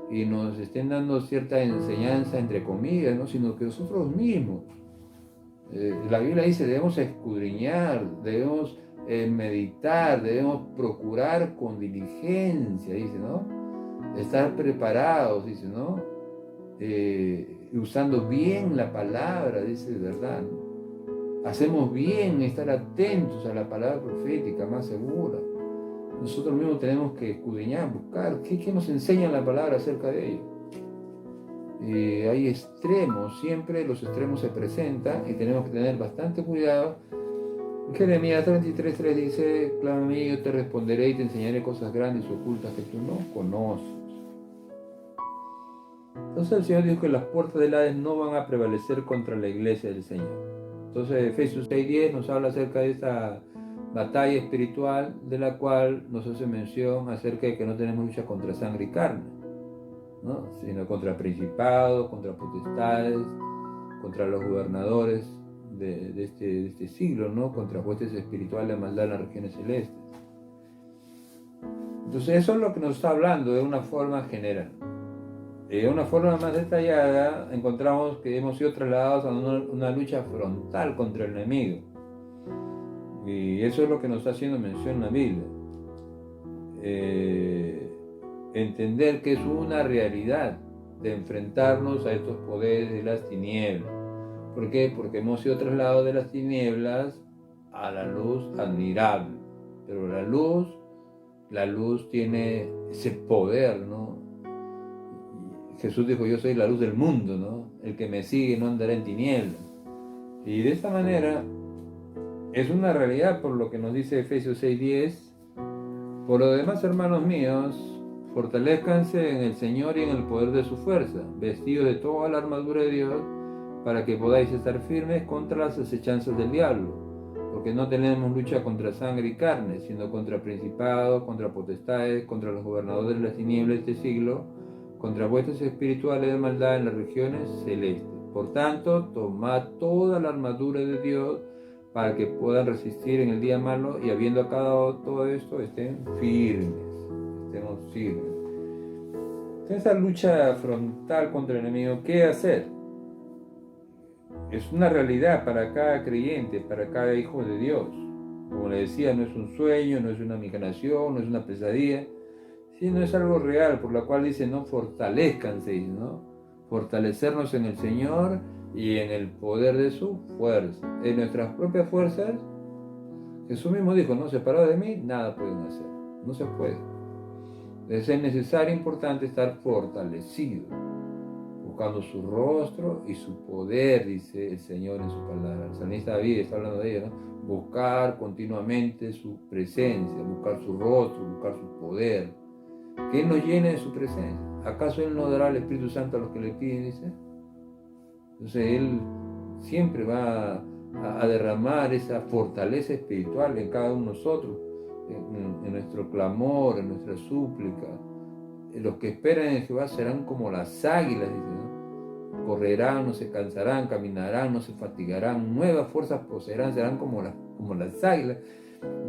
y nos estén dando cierta enseñanza entre comillas, ¿no? Sino que nosotros mismos, la Biblia dice, debemos escudriñar, debemos meditar, debemos procurar con diligencia, dice, ¿no? Estar preparados, dice, ¿no? Usando bien la palabra, dice, ¿verdad? Hacemos bien estar atentos a la palabra profética más segura. Nosotros mismos tenemos que escudriñar, buscar qué nos enseña la palabra acerca de ello. Hay extremos, siempre los extremos se presentan y tenemos que tener bastante cuidado. Jeremías 33:3 dice: clama a mí, yo te responderé y te enseñaré cosas grandes y ocultas que tú no conoces. Entonces el Señor dijo que las puertas del Hades no van a prevalecer contra la iglesia del Señor. Entonces Efesios 6:10 nos habla acerca de esta batalla espiritual, de la cual nos hace mención acerca de que no tenemos lucha contra sangre y carne, ¿no? Sino contra principados, contra potestades, contra los gobernadores de este siglo, ¿no? Contra huestes espirituales de maldad en las regiones celestes. Entonces eso es lo que nos está hablando de una forma general. De una forma más detallada encontramos que hemos sido trasladados a una lucha frontal contra el enemigo. Y eso es lo que nos está haciendo mención la Biblia. Entender que es una realidad de enfrentarnos a estos poderes de las tinieblas. ¿Por qué? Porque hemos sido trasladados de las tinieblas a la luz admirable. Pero la luz tiene ese poder, ¿no? Jesús dijo, yo soy la luz del mundo, ¿no? El que me sigue no andará en tinieblas. Y de esta manera es una realidad por lo que nos dice Efesios 6:10. Por lo demás, hermanos míos, fortalezcanse en el Señor y en el poder de su fuerza, vestidos de toda la armadura de Dios, para que podáis estar firmes contra las acechanzas del diablo. Porque no tenemos lucha contra sangre y carne, sino contra principados, contra potestades, contra los gobernadores de las tinieblas de este siglo, contra huestes espirituales de maldad en las regiones celestes. Por tanto, tomad toda la armadura de Dios para que puedan resistir en el día malo y habiendo acabado todo esto, estén firmes. Estemos firmes. En esa lucha frontal contra el enemigo, ¿qué hacer? Es una realidad para cada creyente, para cada hijo de Dios. Como le decía, no es un sueño, no es una imaginación, no es una pesadilla, sino es algo real, por la cual dice, no fortalezcanse, ¿no? Fortalecernos en el Señor y en el poder de su fuerza. En nuestras propias fuerzas, Jesús mismo dijo, no, separado de mí, nada pueden hacer. No se puede. Es necesario, importante estar fortalecido, buscando su rostro y su poder, dice el Señor en su palabra. El salmista David está hablando de ello, ¿no? Buscar continuamente su presencia, buscar su rostro, buscar su poder. Que Él nos llene de su presencia. ¿Acaso Él no dará el Espíritu Santo a los que le piden, dice? Entonces Él siempre va a derramar esa fortaleza espiritual en cada uno de nosotros, en nuestro clamor, en nuestra súplica. Los que esperan en Jehová serán como las águilas, dice, ¿no? Correrán, no se cansarán, caminarán, no se fatigarán, nuevas fuerzas poseerán, serán como las águilas.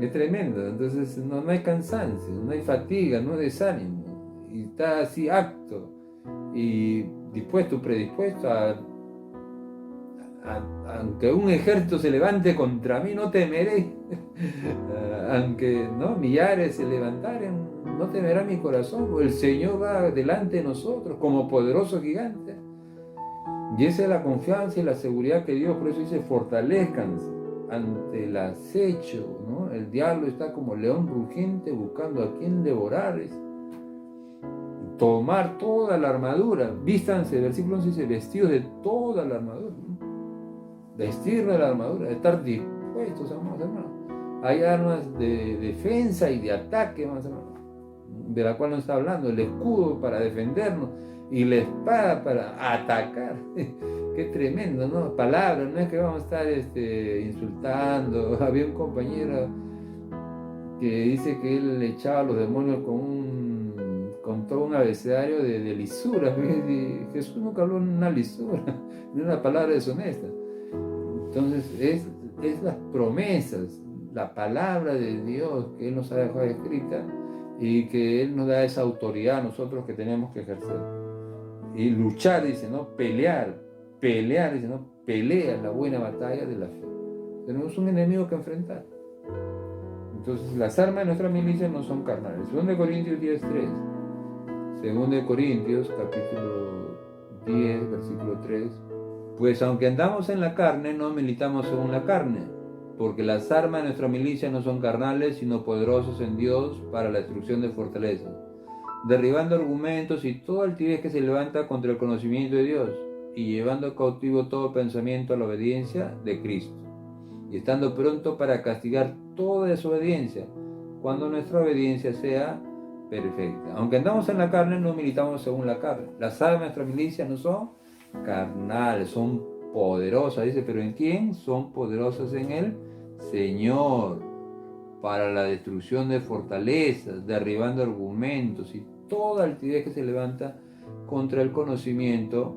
Es tremendo. Entonces no hay cansancio, no hay fatiga, no hay desánimo, y está así apto y dispuesto, predispuesto aunque un ejército se levante contra mí, no temeré. Aunque millares se levantaren, no temerá mi corazón, porque el Señor va delante de nosotros como poderoso gigante. Y esa es la confianza y la seguridad que Dios, por eso dice, fortalezcanse ante el acecho, ¿no? El diablo está como león rugiente buscando a quien devorar. Tomar toda la armadura, vístanse, el versículo 11 dice, vestidos de toda la armadura, ¿no? Vestir de la armadura, estar dispuestos, amados hermanos. Hay armas de defensa y de ataque, amados hermanos, de la cual nos está hablando, el escudo para defendernos y la espada para atacar. Qué tremendo, ¿no? Palabras, no es que vamos a estar insultando. Había un compañero que dice que él echaba a los demonios con todo un abecedario de lisuras. Jesús nunca habló en una lisura, ni una palabra deshonesta. Entonces es las promesas, la palabra de Dios que Él nos ha dejado escrita y que Él nos da esa autoridad a nosotros que tenemos que ejercer. Y luchar, dice, ¿no? Pelear, dice, ¿no? Pelea la buena batalla de la fe. Tenemos un enemigo que enfrentar. Entonces las armas de nuestra milicia no son carnales. 2 Corintios 10:3. 2 Corintios capítulo 10, versículo 3. Pues aunque andamos en la carne, no militamos según la carne, porque las armas de nuestra milicia no son carnales, sino poderosos en Dios para la destrucción de fortalezas, derribando argumentos y toda altivez que se levanta contra el conocimiento de Dios, y llevando cautivo todo pensamiento a la obediencia de Cristo, y estando pronto para castigar toda desobediencia, cuando nuestra obediencia sea perfecta. Aunque andamos en la carne, no militamos según la carne. Las armas de nuestra milicia no son carnales, son poderosas, dice, pero ¿en quién? Son poderosas en el Señor, para la destrucción de fortalezas, derribando argumentos y toda altivez que se levanta contra el conocimiento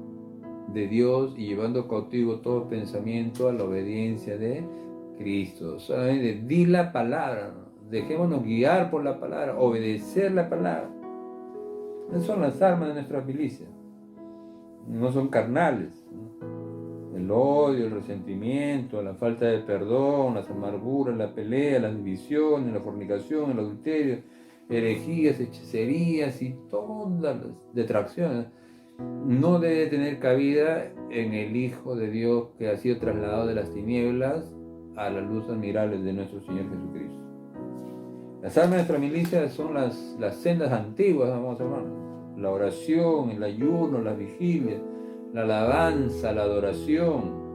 de Dios y llevando cautivo todo pensamiento a la obediencia de Cristo. Solamente di la palabra, ¿no? Dejémonos guiar por la palabra, obedecer la palabra. Esas son las armas de nuestra milicia. No son carnales, ¿no? El odio, el resentimiento, la falta de perdón, las amarguras, la pelea, las divisiones, la fornicación, el adulterio, herejías, hechicerías y todas las detracciones no debe tener cabida en el Hijo de Dios que ha sido trasladado de las tinieblas a la luz admirable de nuestro Señor Jesucristo. Las armas de nuestra milicia son las sendas antiguas, amados hermanos. la oración, el ayuno, la vigilia, la alabanza, la adoración,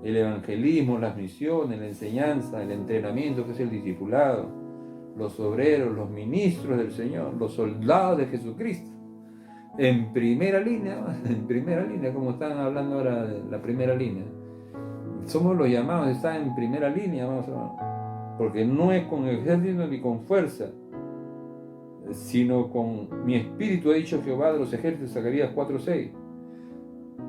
el evangelismo, las misiones, la enseñanza, el entrenamiento que es el discipulado, los obreros, los ministros del Señor, los soldados de Jesucristo. En primera línea, como están hablando ahora de la primera línea. Somos los llamados, están en primera línea, vamos a, porque no es con ejército ni con fuerza, sino con mi espíritu, ha dicho Jehová de los ejércitos, Zacarías 4:6.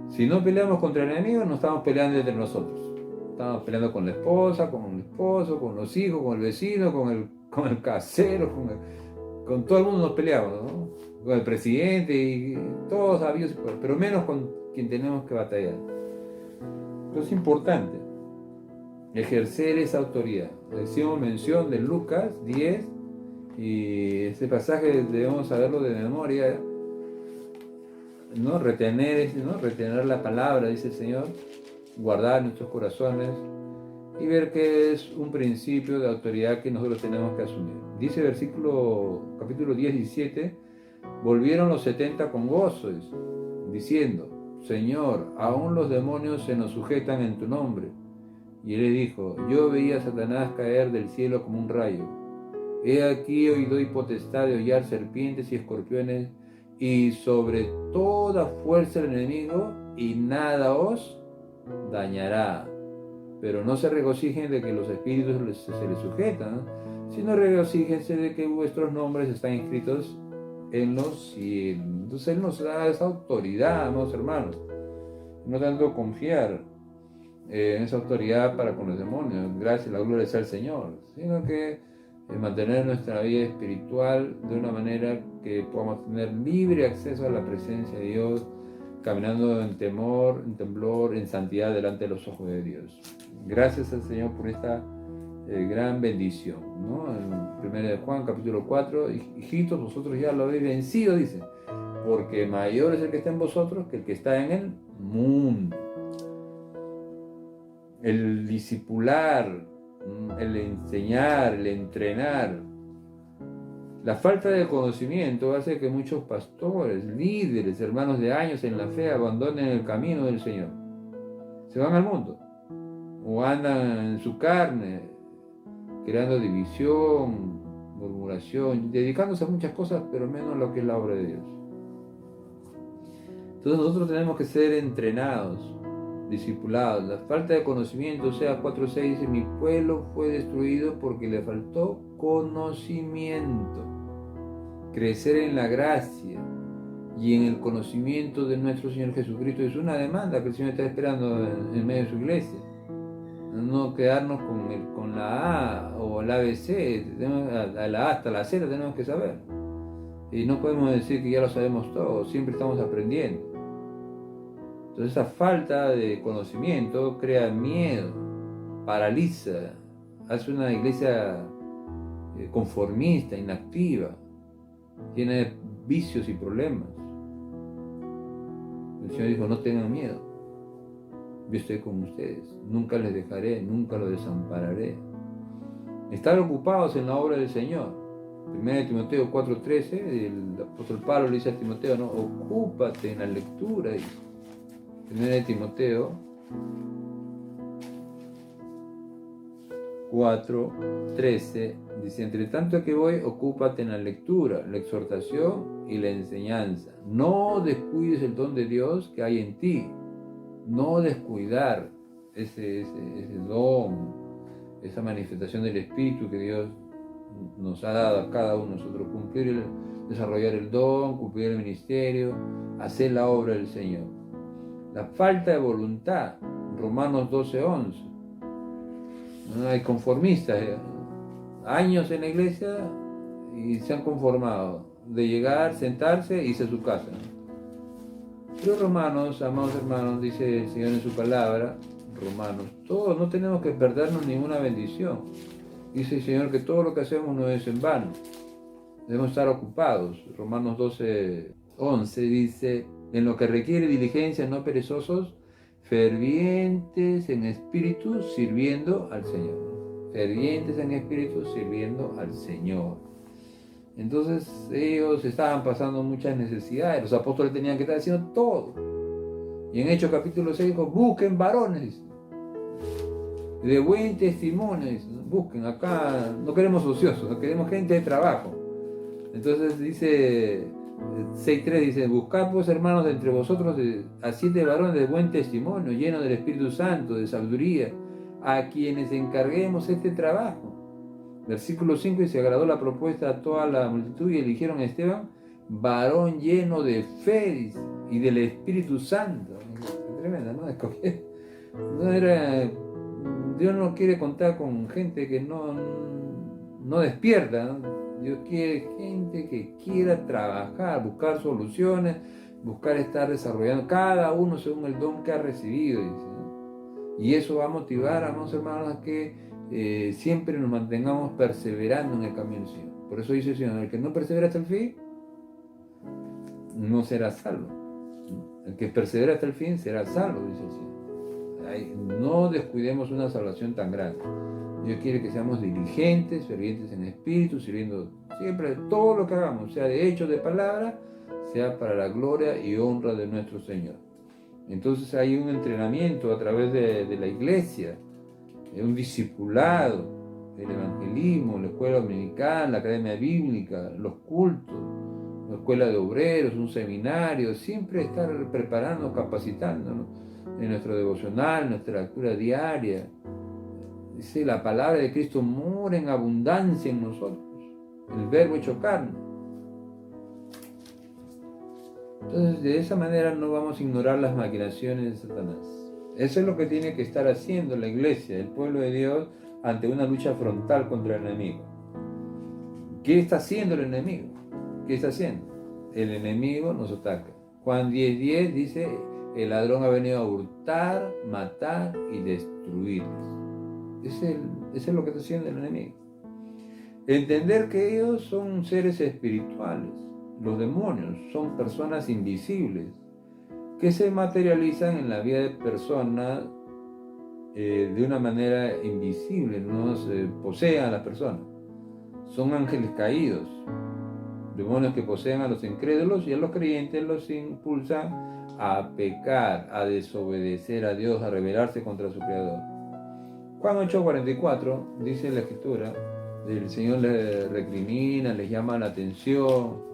Si no peleamos contra enemigos, no estamos peleando entre nosotros. Estamos peleando con la esposa, con el esposo, con los hijos, con el vecino, con el casero, con todo el mundo nos peleamos, ¿no? Con el presidente y todos sabios, pero menos con quien tenemos que batallar. Entonces es importante ejercer esa autoridad. Hicimos mención de Lucas 10 y este pasaje debemos saberlo de memoria, ¿no? Retener la palabra, dice el Señor, guardar nuestros corazones y ver que es un principio de autoridad que nosotros tenemos que asumir. Dice capítulo 17, volvieron los 70 con gozo, diciendo, Señor, aún los demonios se nos sujetan en tu nombre. Y él le dijo, yo veía a Satanás caer del cielo como un rayo. He aquí hoy doy potestad de hollar serpientes y escorpiones y sobre toda fuerza del enemigo, y nada os dañará. Pero no se regocijen de que los espíritus se les sujetan, sino regocíjense de que vuestros nombres están inscritos en los cielos. Entonces Él nos da esa autoridad, amados hermanos. No tanto confiar en esa autoridad para con los demonios, gracias, la gloria sea al Señor, sino que mantener nuestra vida espiritual de una manera que podamos tener libre acceso a la presencia de Dios, caminando en temor, en temblor, en santidad delante de los ojos de Dios. Gracias al Señor por esta gran bendición, ¿no? En 1 de Juan, capítulo 4, hijitos, vosotros ya lo habéis vencido, dice, porque mayor es el que está en vosotros que el que está en el mundo. El discipular, el enseñar, el entrenar, la falta de conocimiento hace que muchos pastores, líderes, hermanos de años en la fe abandonen el camino del Señor. Se van al mundo o andan en su carne, creando división, murmuración, dedicándose a muchas cosas, pero menos a lo que es la obra de Dios. Entonces nosotros tenemos que ser entrenados, discipulados. La falta de conocimiento, Oseas 4:6 dice, mi pueblo fue destruido porque le faltó conocimiento. Crecer en la gracia y en el conocimiento de nuestro Señor Jesucristo es una demanda que el Señor está esperando en medio de su iglesia. No quedarnos con la A o el ABC, a la A hasta la Z tenemos que saber. Y no podemos decir que ya lo sabemos todo, siempre estamos aprendiendo. Entonces esa falta de conocimiento crea miedo, paraliza, hace una iglesia conformista, inactiva, llena de vicios y problemas. El Señor dijo, no tengan miedo, yo estoy con ustedes, nunca les dejaré, nunca los desampararé. Estar ocupados en la obra del Señor. 1 Timoteo 4:13, el apóstol Pablo le dice a Timoteo, no, ocúpate en la lectura. 1 Timoteo 4:13 dice, entre tanto que voy, ocúpate en la lectura, la exhortación y la enseñanza. No descuides el don de Dios que hay en ti. No descuidar ese don, esa manifestación del Espíritu que Dios nos ha dado a cada uno de nosotros. Desarrollar el don, cumplir el ministerio, hacer la obra del Señor. La falta de voluntad, Romanos 12:11. Hay conformistas, años en la iglesia y se han conformado de llegar, sentarse y irse a su casa. Pero Romanos, amados hermanos, dice el Señor en su palabra, Romanos, todos no tenemos que perdernos ninguna bendición. Dice el Señor que todo lo que hacemos no es en vano. Debemos estar ocupados. Romanos 12:11 dice, en lo que requiere diligencia, no perezosos, fervientes en espíritu, sirviendo al Señor. Fervientes en espíritu, sirviendo al Señor. Entonces ellos estaban pasando muchas necesidades, los apóstoles tenían que estar haciendo todo. Y en Hechos capítulo 6 dijo, busquen varones de buen testimonio, busquen acá, no queremos ociosos, no queremos gente de trabajo. Entonces dice 6.3, dice, buscad pues hermanos de entre vosotros a 7 varones de buen testimonio, llenos del Espíritu Santo, de sabiduría, a quienes encarguemos este trabajo. Versículo 5, y se agradó la propuesta a toda la multitud y eligieron a Esteban, varón lleno de fe y del Espíritu Santo. Tremenda, ¿no? No era, Dios no quiere contar con gente que no despierta, ¿no? Dios quiere gente que quiera trabajar, buscar soluciones, buscar estar desarrollando cada uno según el don que ha recibido, dice, ¿no? Y eso va a motivar, amados hermanos, a que siempre nos mantengamos perseverando en el camino del Señor. Por eso dice el Señor, el que no persevera hasta el fin, no será salvo. El que persevera hasta el fin será salvo, dice el Señor. No descuidemos una salvación tan grande. Dios quiere que seamos diligentes, fervientes en espíritu, sirviendo siempre todo lo que hagamos, sea de hecho, de palabra, sea para la gloria y honra de nuestro Señor. Entonces hay un entrenamiento a través de la iglesia, un discipulado, el evangelismo, la escuela dominical, la academia bíblica, los cultos, la escuela de obreros, un seminario, siempre estar preparando, capacitándonos en nuestro devocional, en nuestra lectura diaria. Dice, la palabra de Cristo mora en abundancia en nosotros, el verbo hecho carne. Entonces, de esa manera no vamos a ignorar las maquinaciones de Satanás. Eso es lo que tiene que estar haciendo la iglesia, el pueblo de Dios, ante una lucha frontal contra el enemigo. ¿Qué está haciendo el enemigo? ¿Qué está haciendo? El enemigo nos ataca. Juan 10:10 dice, el ladrón ha venido a hurtar, matar y destruir. Eso es lo que está haciendo el enemigo. Entender que ellos son seres espirituales. Los demonios son personas invisibles que se materializan en la vida de personas de una manera invisible, no se poseen a las personas. Son ángeles caídos, demonios que poseen a los incrédulos y a los creyentes los impulsan a pecar, a desobedecer a Dios, a rebelarse contra su Creador. Juan 8:44 dice la Escritura, el Señor les recrimina, les llama la atención.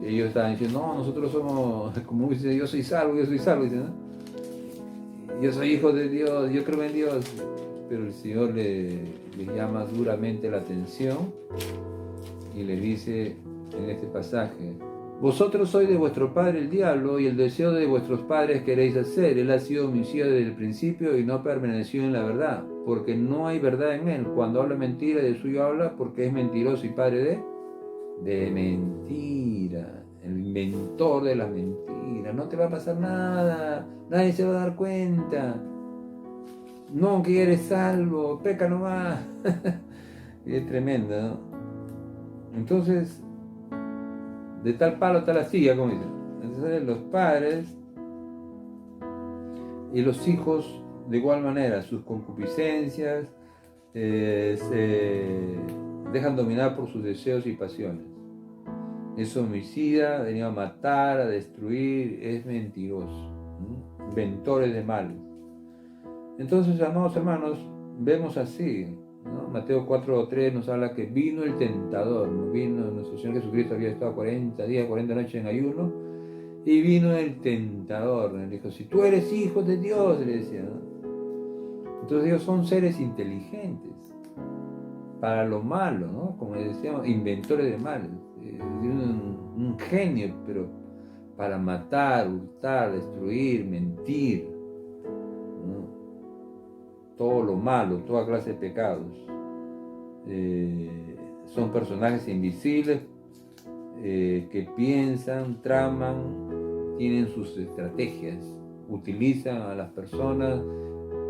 Ellos estaban diciendo, no, nosotros somos, como dice, yo soy salvo, dice, ¿no? Yo soy hijo de Dios, yo creo en Dios. Pero el Señor les llama duramente la atención y les dice en este pasaje, vosotros sois de vuestro padre el diablo y el deseo de vuestros padres queréis hacer. Él ha sido homicida desde el principio y no ha permanecido en la verdad, porque no hay verdad en él. Cuando habla mentira, de suyo habla porque es mentiroso y padre de mentira, el inventor de las mentiras. No te va a pasar nada, nadie se va a dar cuenta. No, que eres salvo, peca nomás. Es tremendo, ¿no? Entonces, de tal palo tal astilla, como dicen. Entonces los padres y los hijos de igual manera, sus concupiscencias se dejan dominar por sus deseos y pasiones. Es homicida, ha venido a matar, a destruir, es mentiroso, inventores de males. Entonces, amados hermanos, vemos así, ¿no? Mateo 4:3 nos habla que vino el tentador, ¿no? Vino nuestro Señor Jesucristo, había estado 40 días, 40 noches en ayuno, y vino el tentador, le dijo, si tú eres hijo de Dios, le decía, ¿no? Entonces ellos son seres inteligentes para lo malo, ¿no? Como decíamos, inventores de males, un genio, pero para matar, hurtar, destruir, mentir, ¿no? Todo lo malo, toda clase de pecados. Son personajes invisibles que piensan, traman, tienen sus estrategias, utilizan a las personas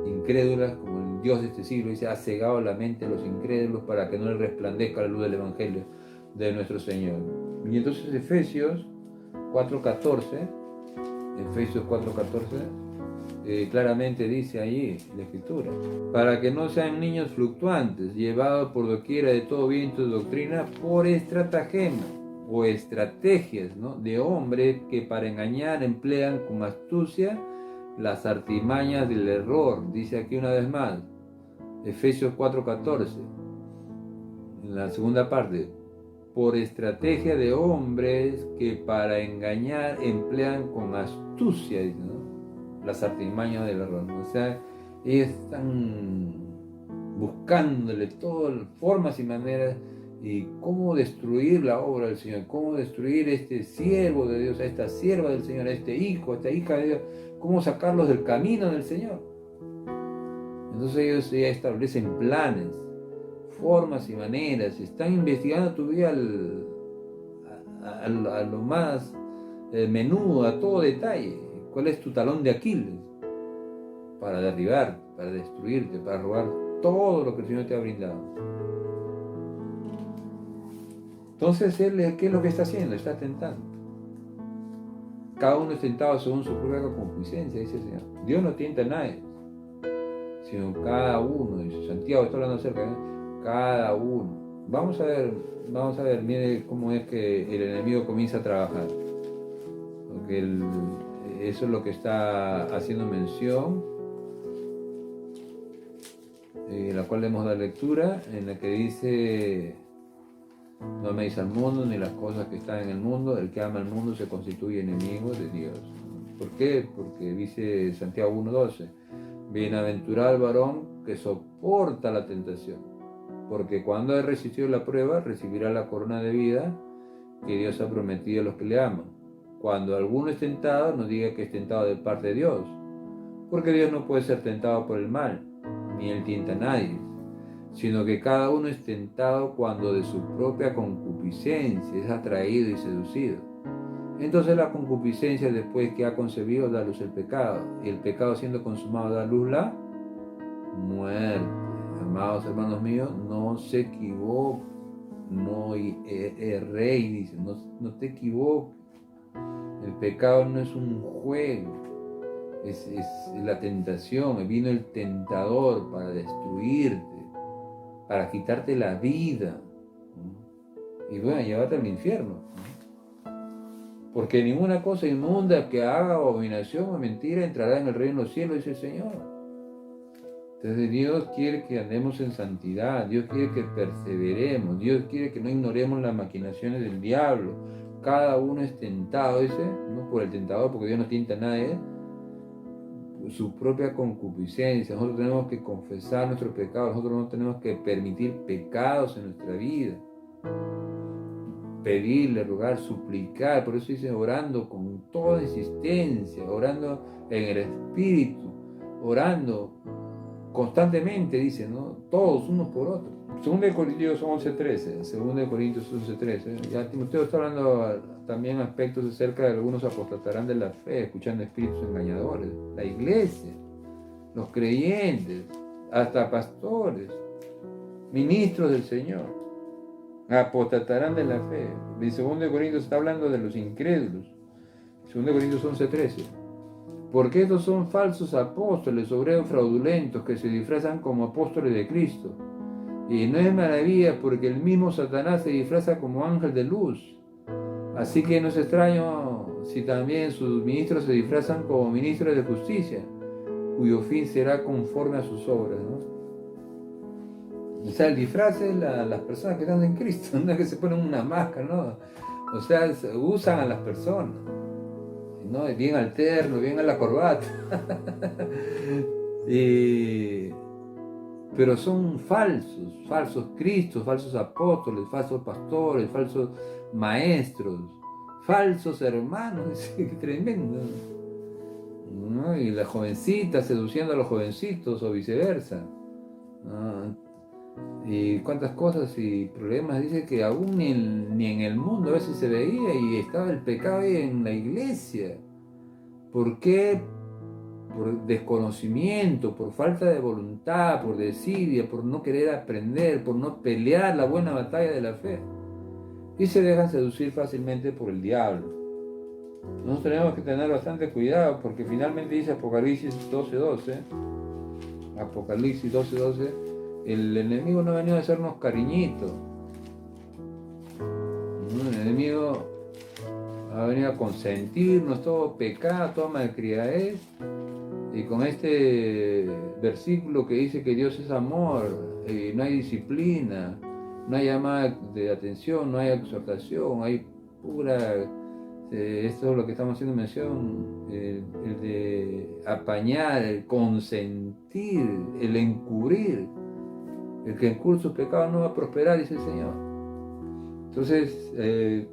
incrédulas, como el Dios de este siglo dice, ha cegado la mente de los incrédulos para que no les resplandezca la luz del Evangelio de nuestro Señor. Y entonces Efesios 4:14, claramente dice allí la Escritura, para que no sean niños fluctuantes, llevados por doquiera de todo viento de doctrina, por estratagema o estrategias, ¿no?, de hombres que para engañar emplean con astucia las artimañas del error. Dice aquí una vez más, Efesios 4:14, en la segunda parte, por estrategia de hombres que para engañar emplean con astucia, ¿no?, las artimañas del error, ¿no? O sea, ellos están buscándole todas formas y maneras y cómo destruir la obra del Señor, cómo destruir este siervo de Dios, a esta sierva del Señor, a este hijo, a esta hija de Dios, cómo sacarlos del camino del Señor. Entonces ellos ya establecen planes, formas y maneras, están investigando tu vida a lo más menudo, a todo detalle. ¿Cuál es tu talón de Aquiles? Para derribar, para destruirte, para robar todo lo que el Señor te ha brindado. Entonces, Él, ¿qué es lo que está haciendo? Está tentando. Cada uno es tentado según su propia concupiscencia, dice el Señor. Dios no tienta a nadie, sino cada uno. Y Santiago está hablando acerca de cada uno. Vamos a ver, mire cómo es que el enemigo comienza a trabajar. Porque eso es lo que está haciendo mención, en la cual le hemos dado lectura, en la que dice: no améis al mundo ni las cosas que están en el mundo, el que ama al mundo se constituye enemigo de Dios. ¿Por qué? Porque dice Santiago 1:12, bienaventurado el varón que soporta la tentación, porque cuando ha resistido la prueba, recibirá la corona de vida que Dios ha prometido a los que le aman. Cuando alguno es tentado, no diga que es tentado de parte de Dios, porque Dios no puede ser tentado por el mal, ni Él tienta a nadie, sino que cada uno es tentado cuando de su propia concupiscencia es atraído y seducido. Entonces la concupiscencia, después que ha concebido, da luz el pecado, y el pecado siendo consumado da luz la muerte. Amados hermanos míos, no se equivoquen, no erréis, dice, no te equivoques. El pecado no es un juego, es la tentación. Vino el tentador para destruirte, para quitarte la vida, ¿no? Y bueno, llevarte al infierno, ¿no? Porque ninguna cosa inmunda que haga abominación o mentira entrará en el reino de los cielos, dice el Señor. Entonces Dios quiere que andemos en santidad, Dios quiere que perseveremos, Dios quiere que no ignoremos las maquinaciones del diablo. Cada uno es tentado, dice, no por el tentador, porque Dios no tienta a nadie, su propia concupiscencia. Nosotros tenemos que confesar nuestros pecados, nosotros no tenemos que permitir pecados en nuestra vida. Pedirle, rogar, suplicar, por eso dice orando con toda insistencia, orando en el Espíritu, orando constantemente, dice, ¿no? Todos, unos por otros. 2 Corintios 11:13, 2 Corintios 11:13, ya Timoteo está hablando también aspectos acerca de algunos apostatarán de la fe, escuchando espíritus engañadores. La iglesia, los creyentes, hasta pastores, ministros del Señor, apostatarán de la fe. En 2 Corintios está hablando de los incrédulos. 2 Corintios 11:13. Porque estos son falsos apóstoles, obreros fraudulentos, que se disfrazan como apóstoles de Cristo. Y no es maravilla, porque el mismo Satanás se disfraza como ángel de luz. Así que no es extraño si también sus ministros se disfrazan como ministros de justicia, cuyo fin será conforme a sus obras, ¿no? O sea, el disfraz es las personas que están en Cristo, no es que se ponen una máscara, ¿no? O sea, usan a las personas, ¿no? Bien al terno, bien a la corbata. Pero son falsos cristos, falsos apóstoles, falsos pastores, falsos maestros, falsos hermanos. Qué tremendo, ¿no? Y las jovencitas seduciendo a los jovencitos o viceversa, ¿no? Y cuántas cosas y problemas, dice que aún ni en el mundo a veces se veía, y estaba el pecado ahí en la iglesia. ¿Por qué? Por desconocimiento, por falta de voluntad, por desidia, por no querer aprender, por no pelear la buena batalla de la fe. Y se dejan seducir fácilmente por el diablo. Nosotros tenemos que tener bastante cuidado porque finalmente dice Apocalipsis 12:12, Apocalipsis 12:12, el enemigo no ha venido a hacernos cariñitos, ¿no? El enemigo ha venido a consentirnos todo pecado, toda malcriadez, y con este versículo que dice que Dios es amor, no hay disciplina, no hay llamada de atención, no hay exhortación, hay pura... esto es lo que estamos haciendo mención, el de apañar, el consentir, el encubrir. El que encubre sus pecados no va a prosperar, dice el Señor. Entonces,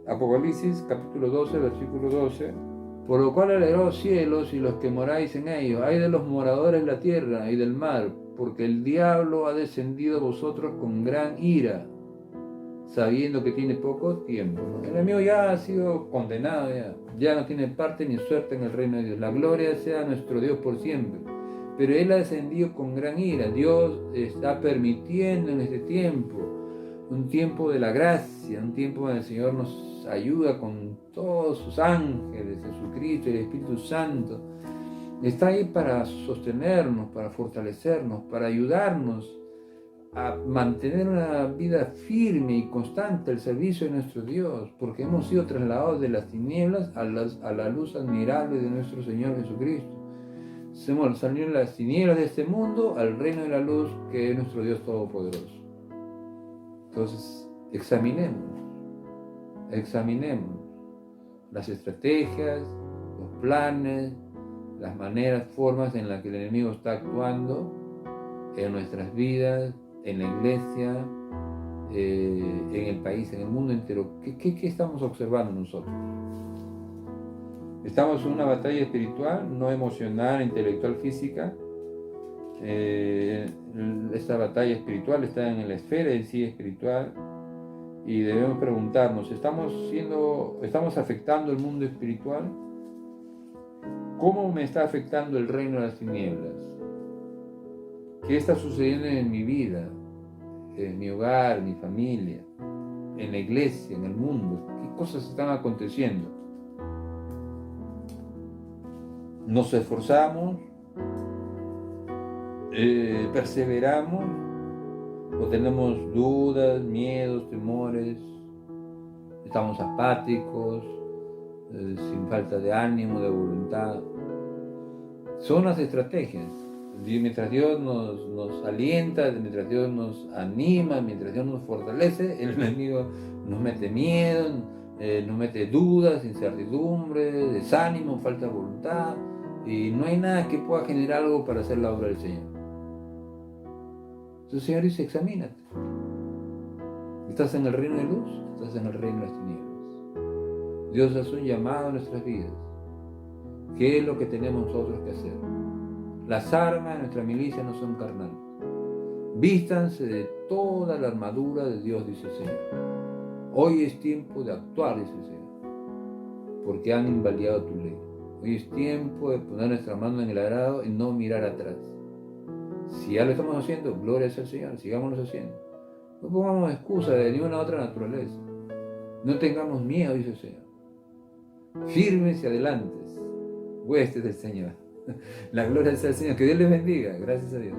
Apocalipsis capítulo 12, versículo 12, por lo cual alegró los cielos y los que moráis en ellos, ay de los moradores de la tierra y del mar, porque el diablo ha descendido a vosotros con gran ira, sabiendo que tiene poco tiempo, ¿no? El enemigo ya ha sido condenado, ya no tiene parte ni suerte en el reino de Dios. La gloria sea nuestro Dios por siempre. Pero Él ha descendido con gran ira. Dios está permitiendo en este tiempo, un tiempo de la gracia, un tiempo donde el Señor nos ayuda con todos sus ángeles, Jesucristo y el Espíritu Santo. Está ahí para sostenernos, para fortalecernos, para ayudarnos a mantener una vida firme y constante al servicio de nuestro Dios, porque hemos sido trasladados de las tinieblas a la luz admirable de nuestro Señor Jesucristo. Hemos salido de las tinieblas de este mundo al reino de la luz que es nuestro Dios Todopoderoso. Entonces, examinemos las estrategias, los planes, las maneras, formas en las que el enemigo está actuando en nuestras vidas, en la iglesia, en el país, en el mundo entero. ¿Qué estamos observando nosotros? Estamos en una batalla espiritual, no emocional, intelectual, física. Esta batalla espiritual está en la esfera en sí espiritual y debemos preguntarnos, ¿estamos afectando el mundo espiritual? ¿Cómo me está afectando el reino de las tinieblas? ¿Qué está sucediendo en mi vida, en mi hogar, en mi familia, en la iglesia, en el mundo? ¿Qué cosas están aconteciendo? ¿Nos esforzamos? ¿Perseveramos? ¿O tenemos dudas, miedos, temores? ¿Estamos apáticos, sin falta de ánimo, de voluntad? Son las estrategias. Mientras Dios nos alienta, mientras Dios nos anima, mientras Dios nos fortalece, el enemigo nos mete miedo, nos mete dudas, incertidumbre, desánimo, falta de voluntad, y no hay nada que pueda generar algo para hacer la obra del Señor. Entonces el Señor dice, examínate. ¿Estás en el reino de luz? ¿Estás en el reino de las tinieblas? Dios hace un llamado a nuestras vidas. ¿Qué es lo que tenemos nosotros que hacer? Las armas de nuestra milicia no son carnales. Vístanse de toda la armadura de Dios, dice el Señor. Hoy es tiempo de actuar, dice el Señor, porque han invalidado tu ley. Hoy es tiempo de poner nuestra mano en el arado y no mirar atrás. Si ya lo estamos haciendo, gloria sea al Señor, sigámoslo haciendo. No pongamos excusa de ninguna otra naturaleza. No tengamos miedo, dice el Señor. Firmes y adelantes, huestes del Señor. La gloria sea al Señor. Que Dios les bendiga. Gracias a Dios.